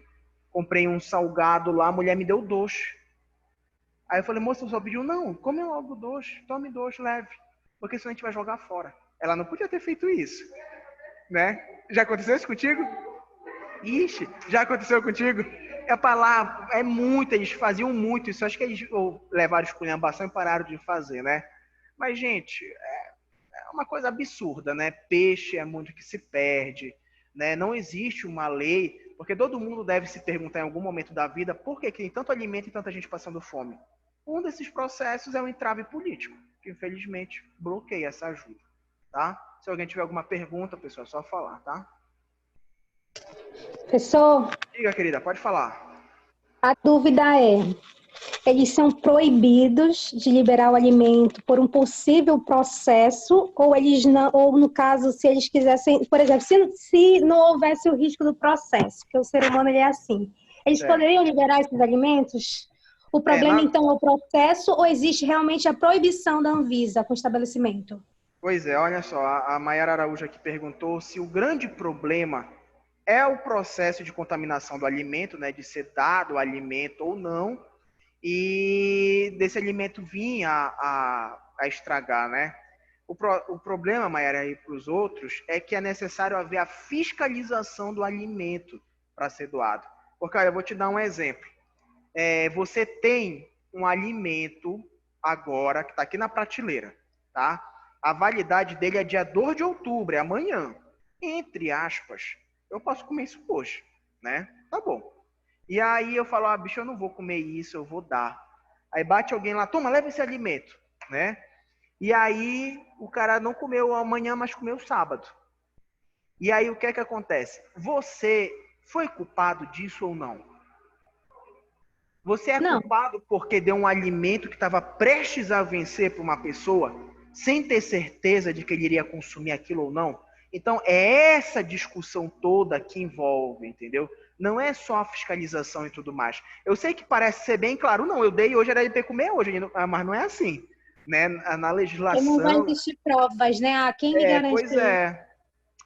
Comprei um salgado lá, a mulher me deu 2. Aí eu falei, moça, você só pediu? Não, come logo 2, tome 2, leve. Porque senão a gente vai jogar fora. Ela não podia ter feito isso, né? Já aconteceu isso contigo? Ixi, já aconteceu contigo? É pra lá, é muito, eles faziam muito isso. Acho que eles levaram esculhambação e pararam de fazer, né? Mas, gente, é uma coisa absurda, né? Peixe é muito que se perde, né? Não existe uma lei, porque todo mundo deve se perguntar em algum momento da vida por que tem tanto alimento e tanta gente passando fome. Um desses processos é o entrave político, que infelizmente bloqueia essa ajuda, tá? Se alguém tiver alguma pergunta, pessoal, é só falar, tá? Professor, Diga, querida, pode falar. a dúvida é, eles são proibidos de liberar o alimento por um possível processo, ou eles não, ou no caso, se eles quisessem, por exemplo, se não houvesse o risco do processo, porque o ser humano ele é assim, eles poderiam liberar esses alimentos? O problema, então, é o processo, ou existe realmente a proibição da Anvisa com o estabelecimento? Pois é, olha só, a Mayara Araújo aqui perguntou se o grande problema é o processo de contaminação do alimento, né, de ser dado o alimento ou não, e desse alimento vir a estragar, né? O problema, Mayara, e para os outros, é que é necessário haver a fiscalização do alimento para ser doado. Porque, olha, eu vou te dar um exemplo. Você tem um alimento agora, que está aqui na prateleira, tá? A validade dele é dia 2 de outubro, é amanhã. Entre aspas, eu posso comer isso hoje, né? Tá bom. E aí eu falo, bicho, eu não vou comer isso, eu vou dar. Aí bate alguém lá, toma, leva esse alimento, né? E aí o cara não comeu amanhã, mas comeu sábado. E aí o que é que acontece? Você foi culpado disso ou não? Você é culpado porque deu um alimento que estava prestes a vencer para uma pessoa, sem ter certeza de que ele iria consumir aquilo ou não? Então, é essa discussão toda que envolve, entendeu? Não é só a fiscalização e tudo mais. Eu sei que parece ser bem claro, não, eu dei hoje, era ele ter comer hoje, mas não é assim, né? Na legislação... Não vai existir provas, né? Quem me garante? Pois é.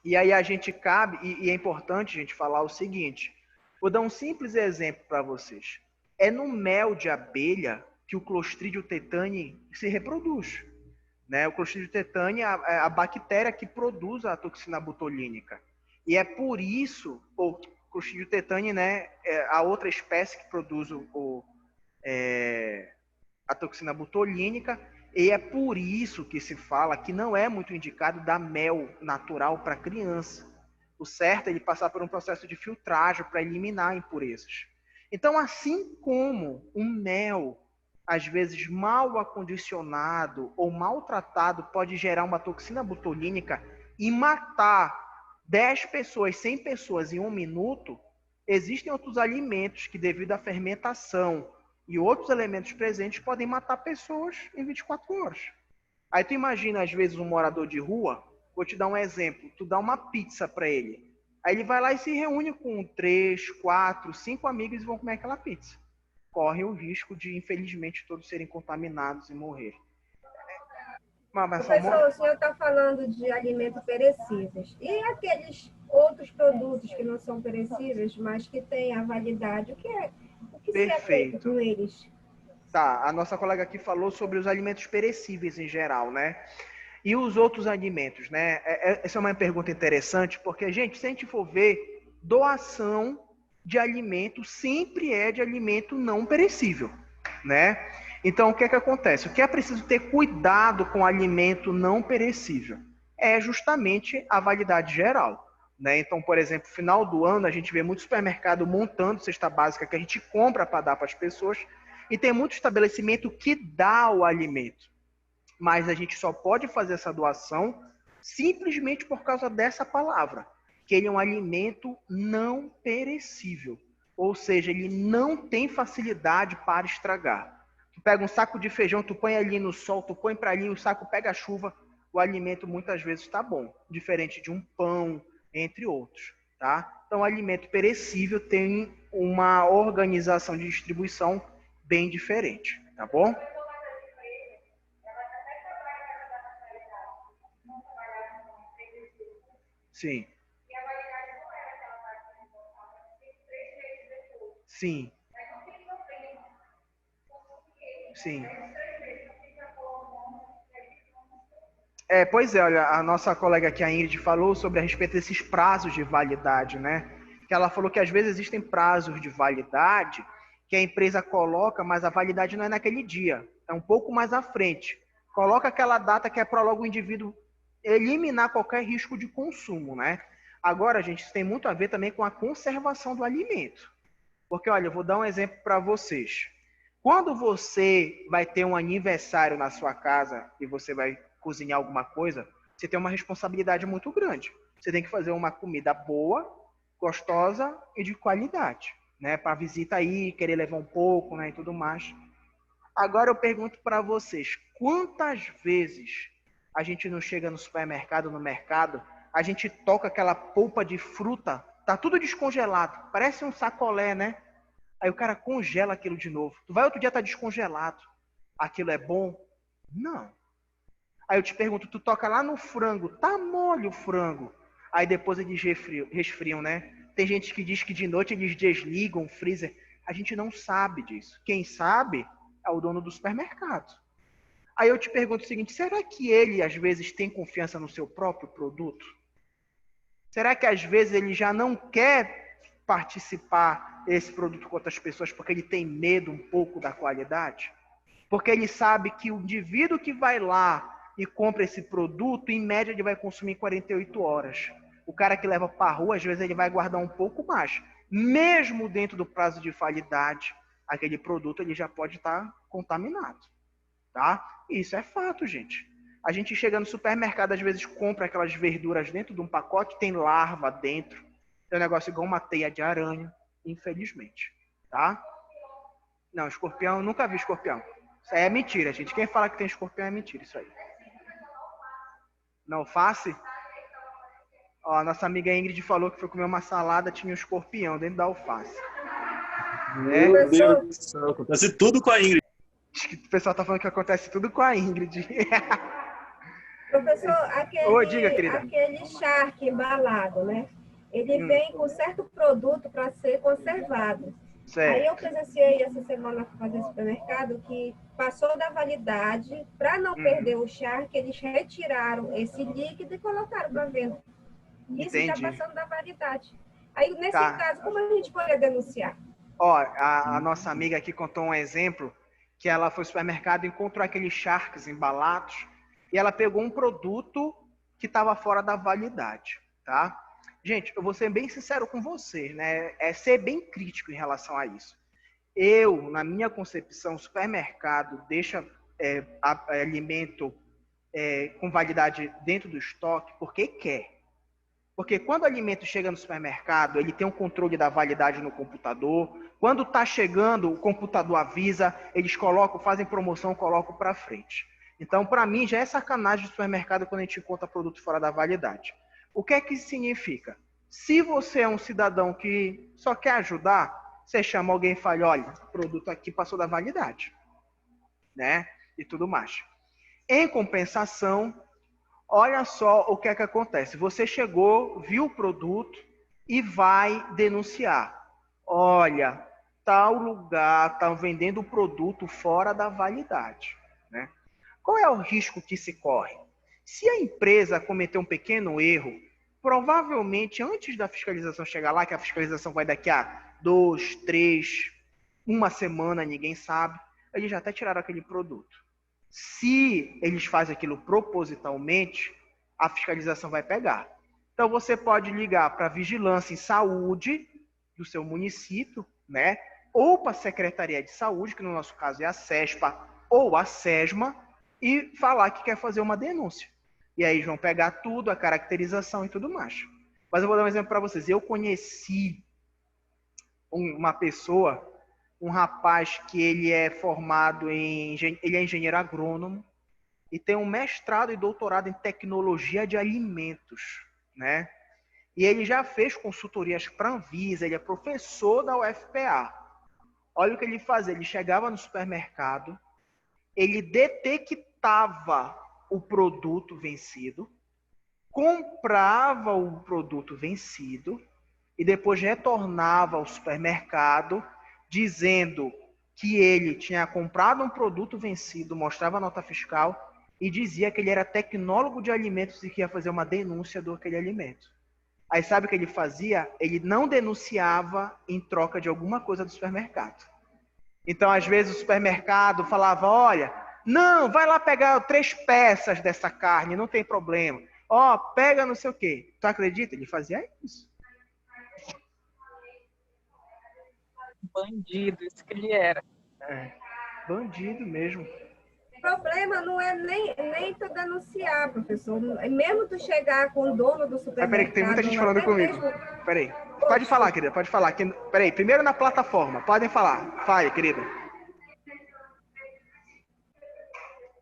E aí a gente cabe, e é importante a gente falar o seguinte, vou dar um simples exemplo para vocês. É no mel de abelha que o Clostridium tetani se reproduz. Né? O Clostridium tetani é a bactéria que produz a toxina botulínica. E é por isso, o Clostridium tetani, né, é a outra espécie que produz a toxina botulínica, e é por isso que se fala que não é muito indicado dar mel natural para criança. O certo é ele passar por um processo de filtragem para eliminar impurezas. Então, assim como um mel, às vezes mal acondicionado ou maltratado, pode gerar uma toxina botulínica e matar 10 pessoas, 100 pessoas em 1 minuto, existem outros alimentos que, devido à fermentação e outros elementos presentes, podem matar pessoas em 24 horas. Aí tu imagina, às vezes, um morador de rua, vou te dar um exemplo, tu dá uma pizza para ele. Aí ele vai lá e se reúne com 3, 4, 5 amigos e vão comer aquela pizza. Corre o risco de, infelizmente, todos serem contaminados e morrer. Professor, o senhor está falando de alimentos perecíveis. E aqueles outros produtos que não são perecíveis, mas que têm a validade, o que se é feito com eles? Tá, a nossa colega aqui falou sobre os alimentos perecíveis em geral, né? E os outros alimentos, né? Essa é uma pergunta interessante, porque, gente, se a gente for ver, doação de alimento sempre é de alimento não perecível, né? Então, o que é que acontece? O que é preciso ter cuidado com o alimento não perecível? É justamente a validade geral, né? Então, por exemplo, no final do ano, a gente vê muito supermercado montando cesta básica que a gente compra para dar para as pessoas, e tem muito estabelecimento que dá o alimento. Mas a gente só pode fazer essa doação simplesmente por causa dessa palavra, que ele é um alimento não perecível. Ou seja, ele não tem facilidade para estragar. Tu pega um saco de feijão, tu põe ali no sol, tu põe para ali, o saco pega a chuva, o alimento muitas vezes está bom, diferente de um pão, entre outros. Tá? Então, o alimento perecível tem uma organização de distribuição bem diferente, tá bom? Sim. Sim. Sim. Pois é, olha, a nossa colega aqui, a Ingrid, falou sobre a respeito desses prazos de validade, né? Que ela falou que às vezes existem prazos de validade que a empresa coloca, mas a validade não é naquele dia, é um pouco mais à frente. Coloca aquela data que é para logo o indivíduo eliminar qualquer risco de consumo, né? Agora, gente, isso tem muito a ver também com a conservação do alimento. Porque, olha, eu vou dar um exemplo para vocês. Quando você vai ter um aniversário na sua casa e você vai cozinhar alguma coisa, você tem uma responsabilidade muito grande. Você tem que fazer uma comida boa, gostosa e de qualidade, né? Para a visita aí, querer levar um pouco, né, e tudo mais. Agora eu pergunto para vocês, quantas vezes a gente não chega no supermercado, no mercado, a gente toca aquela polpa de fruta, tá tudo descongelado, parece um sacolé, né? Aí o cara congela aquilo de novo. Tu vai outro dia, tá descongelado. Aquilo é bom? Não. Aí eu te pergunto, tu toca lá no frango, tá mole o frango. Aí depois eles resfriam, né? Tem gente que diz que de noite eles desligam o freezer. A gente não sabe disso. Quem sabe é o dono do supermercado. Aí eu te pergunto o seguinte, será que ele às vezes tem confiança no seu próprio produto? Será que às vezes ele já não quer participar desse produto com outras pessoas porque ele tem medo um pouco da qualidade? Porque ele sabe que o indivíduo que vai lá e compra esse produto, em média, ele vai consumir em 48 horas. O cara que leva para a rua, às vezes, ele vai guardar um pouco mais. Mesmo dentro do prazo de validade, aquele produto ele já pode estar contaminado. Tá? Isso é fato, gente. A gente chega no supermercado, às vezes, compra aquelas verduras dentro de um pacote, tem larva dentro. Tem um negócio igual uma teia de aranha, infelizmente. Tá? Não, escorpião, eu nunca vi escorpião. Isso aí é mentira, gente. Quem fala que tem escorpião é mentira, isso aí. Na alface? Ó, a nossa amiga Ingrid falou que foi comer uma salada, tinha um escorpião dentro da alface. Meu Deus do céu, acontece tudo com a Ingrid. O pessoal tá falando que acontece tudo com a Ingrid. Professor, diga, querida. aquele charque embalado, né? Ele vem com certo produto para ser conservado. Aí eu Certo. presenciei essa semana fazer supermercado que passou da validade, para não perder o charque, eles retiraram esse líquido e colocaram para venda. Isso já Entendi. passando da validade. Aí, nesse Tá. caso, como a gente poderia denunciar? Ó, a nossa amiga aqui contou um exemplo que ela foi ao supermercado e encontrou aqueles charques embalados e ela pegou um produto que estava fora da validade, tá? Gente, eu vou ser bem sincero com vocês, né? É ser bem crítico em relação a isso. Eu, na minha concepção, o supermercado deixa alimento com validade dentro do estoque porque quer. Porque quando o alimento chega no supermercado, ele tem um controle da validade no computador. Quando está chegando, o computador avisa, eles colocam, fazem promoção, colocam para frente. Então, para mim, já é sacanagem do supermercado quando a gente encontra produto fora da validade. O que é que isso significa? Se você é um cidadão que só quer ajudar, você chama alguém e fala, olha, o produto aqui passou da validade, né? E tudo mais. Em compensação, olha só o que é que acontece. Você chegou, viu o produto e vai denunciar. Olha, tal lugar está vendendo o produto fora da validade, né? Qual é o risco que se corre? Se a empresa cometer um pequeno erro, provavelmente antes da fiscalização chegar lá, que a fiscalização vai daqui a 2, 3, uma semana, ninguém sabe, eles já até tiraram aquele produto. Se eles fazem aquilo propositalmente, a fiscalização vai pegar. Então, você pode ligar para a Vigilância em Saúde do seu município, né? Ou para a Secretaria de Saúde, que no nosso caso é a SESPA ou a SESMA, e falar que quer fazer uma denúncia. E aí eles vão pegar tudo, a caracterização e tudo mais. Mas eu vou dar um exemplo para vocês. Eu conheci uma pessoa, um rapaz que ele é formado ele é engenheiro agrônomo e tem um mestrado e doutorado em tecnologia de alimentos, né? E ele já fez consultorias para a Anvisa, ele é professor da UFPA. Olha o que ele fazia, ele chegava no supermercado, ele detectava o produto vencido, comprava o produto vencido e depois retornava ao supermercado dizendo que ele tinha comprado um produto vencido, mostrava a nota fiscal e dizia que ele era tecnólogo de alimentos e que ia fazer uma denúncia do aquele alimento. Aí sabe o que ele fazia? Ele não denunciava em troca de alguma coisa do supermercado. Então, às vezes, o supermercado falava, olha, não, vai lá pegar 3 peças dessa carne, não tem problema. Ó, pega não sei o quê. Tu acredita? Ele fazia isso. Bandido, isso que ele era. Bandido mesmo. O problema não é nem tu denunciar, professor. Mesmo tu chegar com o dono do supermercado... Peraí, que tem muita gente falando comigo. Peraí. Pode falar, querida, pode falar. Peraí, primeiro na plataforma. Podem falar. Fale, querida.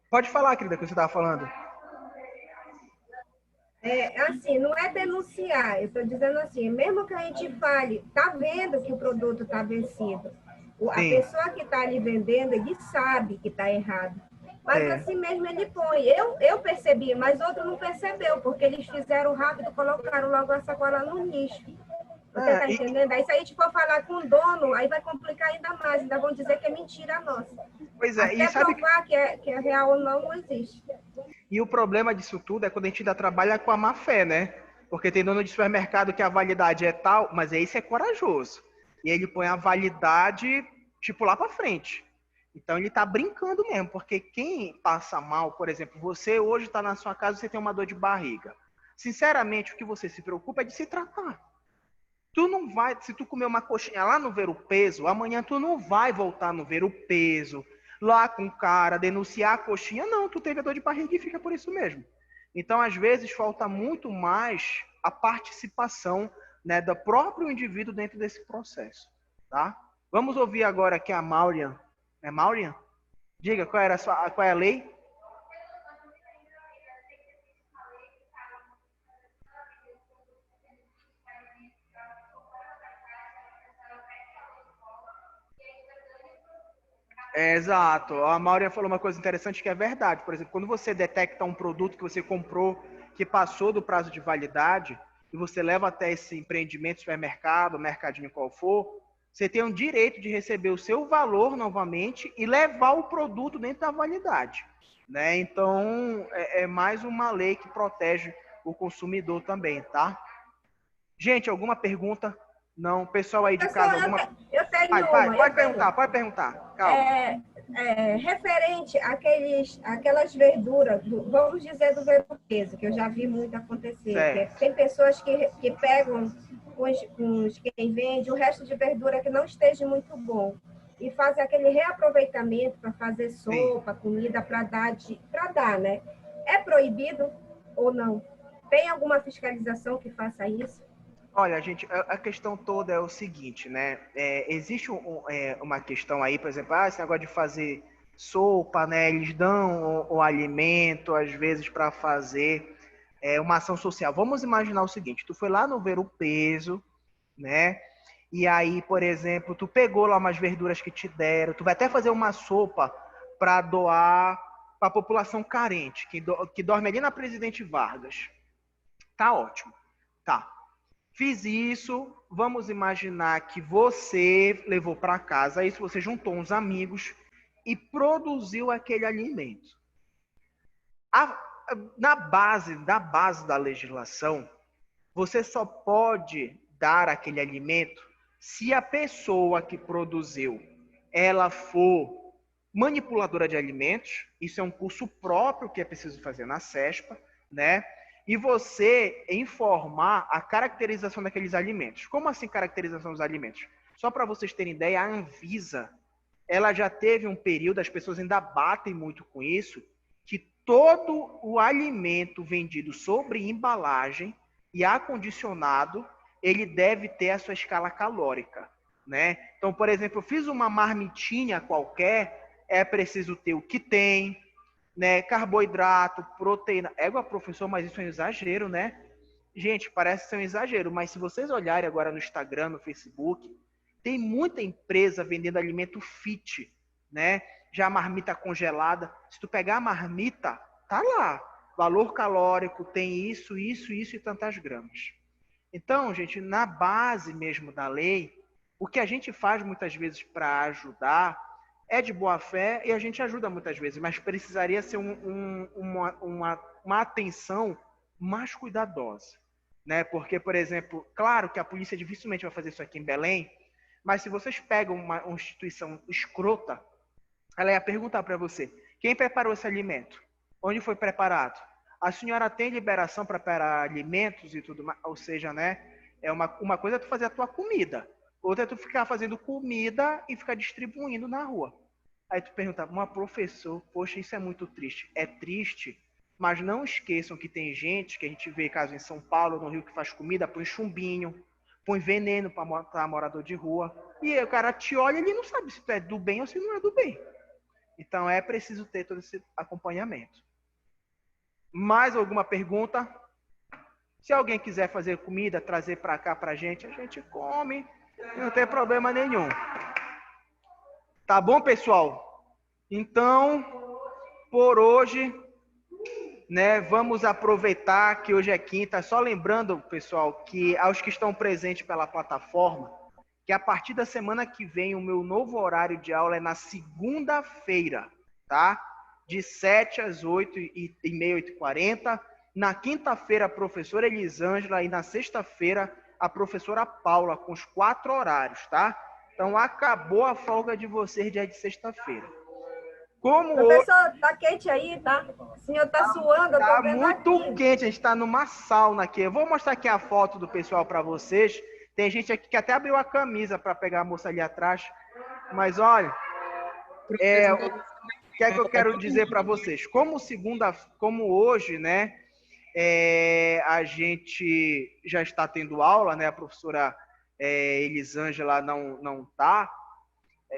Pode falar, querida, que você estava falando. Assim, não é denunciar. Eu estou dizendo assim, mesmo que a gente fale, tá vendo que o produto está vencido. A pessoa que está ali vendendo, ele sabe que está errado. Mas assim mesmo ele põe. Eu percebi, mas outro não percebeu, porque eles fizeram rápido, colocaram logo a sacola no lixo. Você está entendendo? Aí se a gente for falar com o dono, aí vai complicar ainda mais. Ainda vão dizer que é mentira nossa. Pois é. Até e sabe provar que é real ou não, não existe. E o problema disso tudo é quando a gente ainda trabalha com a má fé, né? Porque tem dono de supermercado que a validade é tal, mas esse é corajoso. E ele põe a validade, tipo, lá para frente. Então ele tá brincando mesmo, porque quem passa mal, por exemplo, você hoje está na sua casa e você tem uma dor de barriga. Sinceramente, o que você se preocupa é de se tratar. Tu não vai, se tu comer uma coxinha lá no Ver o Peso, amanhã tu não vai voltar no Ver o Peso, lá com o cara, denunciar a coxinha. Não, tu teve a dor de barriga e fica por isso mesmo. Então, às vezes, falta muito mais a participação, né, do próprio indivíduo dentro desse processo, tá? Vamos ouvir agora aqui a Maurian. É Maurian? Diga, qual é a lei? Exato. A Maurian falou uma coisa interessante que é verdade. Por exemplo, quando você detecta um produto que você comprou que passou do prazo de validade e você leva até esse empreendimento, supermercado, mercadinho qual for, você tem o direito de receber o seu valor novamente e levar o produto dentro da validade, né? Então, é mais uma lei que protege o consumidor também, tá? Gente, alguma pergunta? Não, pessoal aí de casa, alguma... Eu tenho Pode perguntar. Calma. Referente àquelas verduras, vamos dizer do verbo peso, que eu já vi muito acontecer. Tem pessoas que pegam com quem vende o resto de verdura que não esteja muito bom e fazem aquele reaproveitamento para fazer sopa, comida para dar, né? É proibido ou não? Tem alguma fiscalização que faça isso? Olha, gente, a questão toda é o seguinte, né? Existe uma questão aí, por exemplo, esse negócio de fazer sopa, né? Eles dão o alimento, às vezes, para fazer uma ação social. Vamos imaginar o seguinte, tu foi lá no Ver o Peso, né? E aí, por exemplo, tu pegou lá umas verduras que te deram, tu vai até fazer uma sopa para doar para a população carente, que dorme ali na Presidente Vargas. Tá ótimo. Tá. Fiz isso, vamos imaginar que você levou para casa isso, você juntou uns amigos e produziu aquele alimento. Da base da legislação, você só pode dar aquele alimento se a pessoa que produziu, ela for manipuladora de alimentos, isso é um curso próprio que é preciso fazer na CESPA, né? E você informar a caracterização daqueles alimentos. Como assim caracterização dos alimentos? Só para vocês terem ideia, a Anvisa, ela já teve um período, as pessoas ainda batem muito com isso, que todo o alimento vendido sobre embalagem e acondicionado, ele deve ter a sua escala calórica, né? Então, por exemplo, eu fiz uma marmitinha qualquer, é preciso ter o que tem, né, carboidrato, proteína. Professor, mas isso é um exagero, né? Gente, parece ser um exagero, mas se vocês olharem agora no Instagram, no Facebook, tem muita empresa vendendo alimento fit, né? Já a marmita congelada. Se tu pegar a marmita, tá lá. Valor calórico, tem isso e tantas gramas. Então, gente, na base mesmo da lei, o que a gente faz muitas vezes para ajudar é de boa fé e a gente ajuda muitas vezes, mas precisaria ser uma atenção mais cuidadosa, né? Porque, por exemplo, claro que a polícia dificilmente vai fazer isso aqui em Belém, mas se vocês pegam uma instituição escrota, ela ia perguntar para você, quem preparou esse alimento? Onde foi preparado? A senhora tem liberação para preparar alimentos e tudo mais? Ou seja, né? Uma coisa é tu fazer a tua comida, outra é tu ficar fazendo comida e ficar distribuindo na rua. Aí tu pergunta, professor, poxa, isso é muito triste. É triste, mas não esqueçam que tem gente, que a gente vê caso em São Paulo, no Rio, que faz comida, põe chumbinho, põe veneno para morador de rua. E aí o cara te olha e ele não sabe se tu é do bem ou se não é do bem. Então é preciso ter todo esse acompanhamento. Mais alguma pergunta? Se alguém quiser fazer comida, trazer para cá para a gente come, não tem problema nenhum. Tá bom, pessoal? Então, por hoje, né, vamos aproveitar que hoje é quinta. Só lembrando, pessoal, que aos que estão presentes pela plataforma, que a partir da semana que vem, o meu novo horário de aula é na segunda-feira, tá? De 7 às 8h30, 8h40. Na quinta-feira, a professora Elisângela e na sexta-feira, a professora Paula, com os 4 horários, tá? Então, acabou a folga de vocês dia de sexta-feira. Professor, tá quente aí, tá? O senhor tá suando, eu tô vendo muito aqui. Quente, a gente tá numa sauna aqui. Eu vou mostrar aqui a foto do pessoal para vocês. Tem gente aqui que até abriu a camisa para pegar a moça ali atrás. Mas, olha, o que é que eu quero dizer para vocês? Como hoje, né, a gente já está tendo aula, né, a professora Elisângela não tá.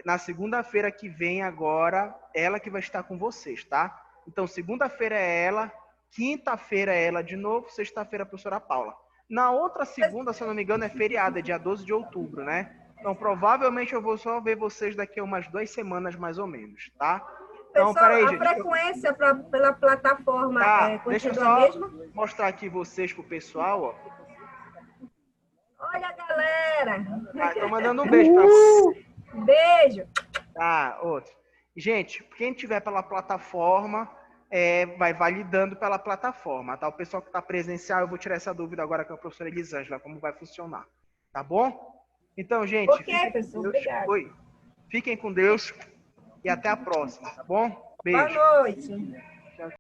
Na segunda-feira que vem agora, ela que vai estar com vocês, tá? Então, segunda-feira é ela, quinta-feira é ela de novo, sexta-feira a professora Paula. Na outra segunda, se eu não me engano, é feriado, é dia 12 de outubro, né? Então, provavelmente eu vou só ver vocês daqui a umas 2 semanas, mais ou menos, tá? Então, peraí, gente. A frequência pela plataforma deixa eu continua só a mesma? mostrar aqui vocês pro pessoal, ó. Olha, galera! galera. Tô mandando um beijo para você. Beijo. Tá, outro. Gente, quem tiver pela plataforma, vai validando pela plataforma, tá? O pessoal que está presencial, eu vou tirar essa dúvida agora com a professora Elisângela, como vai funcionar. Tá bom? Então, gente, Ok, pessoal, obrigada. Fiquem com Deus e até a próxima, tá bom? Beijo. Boa noite.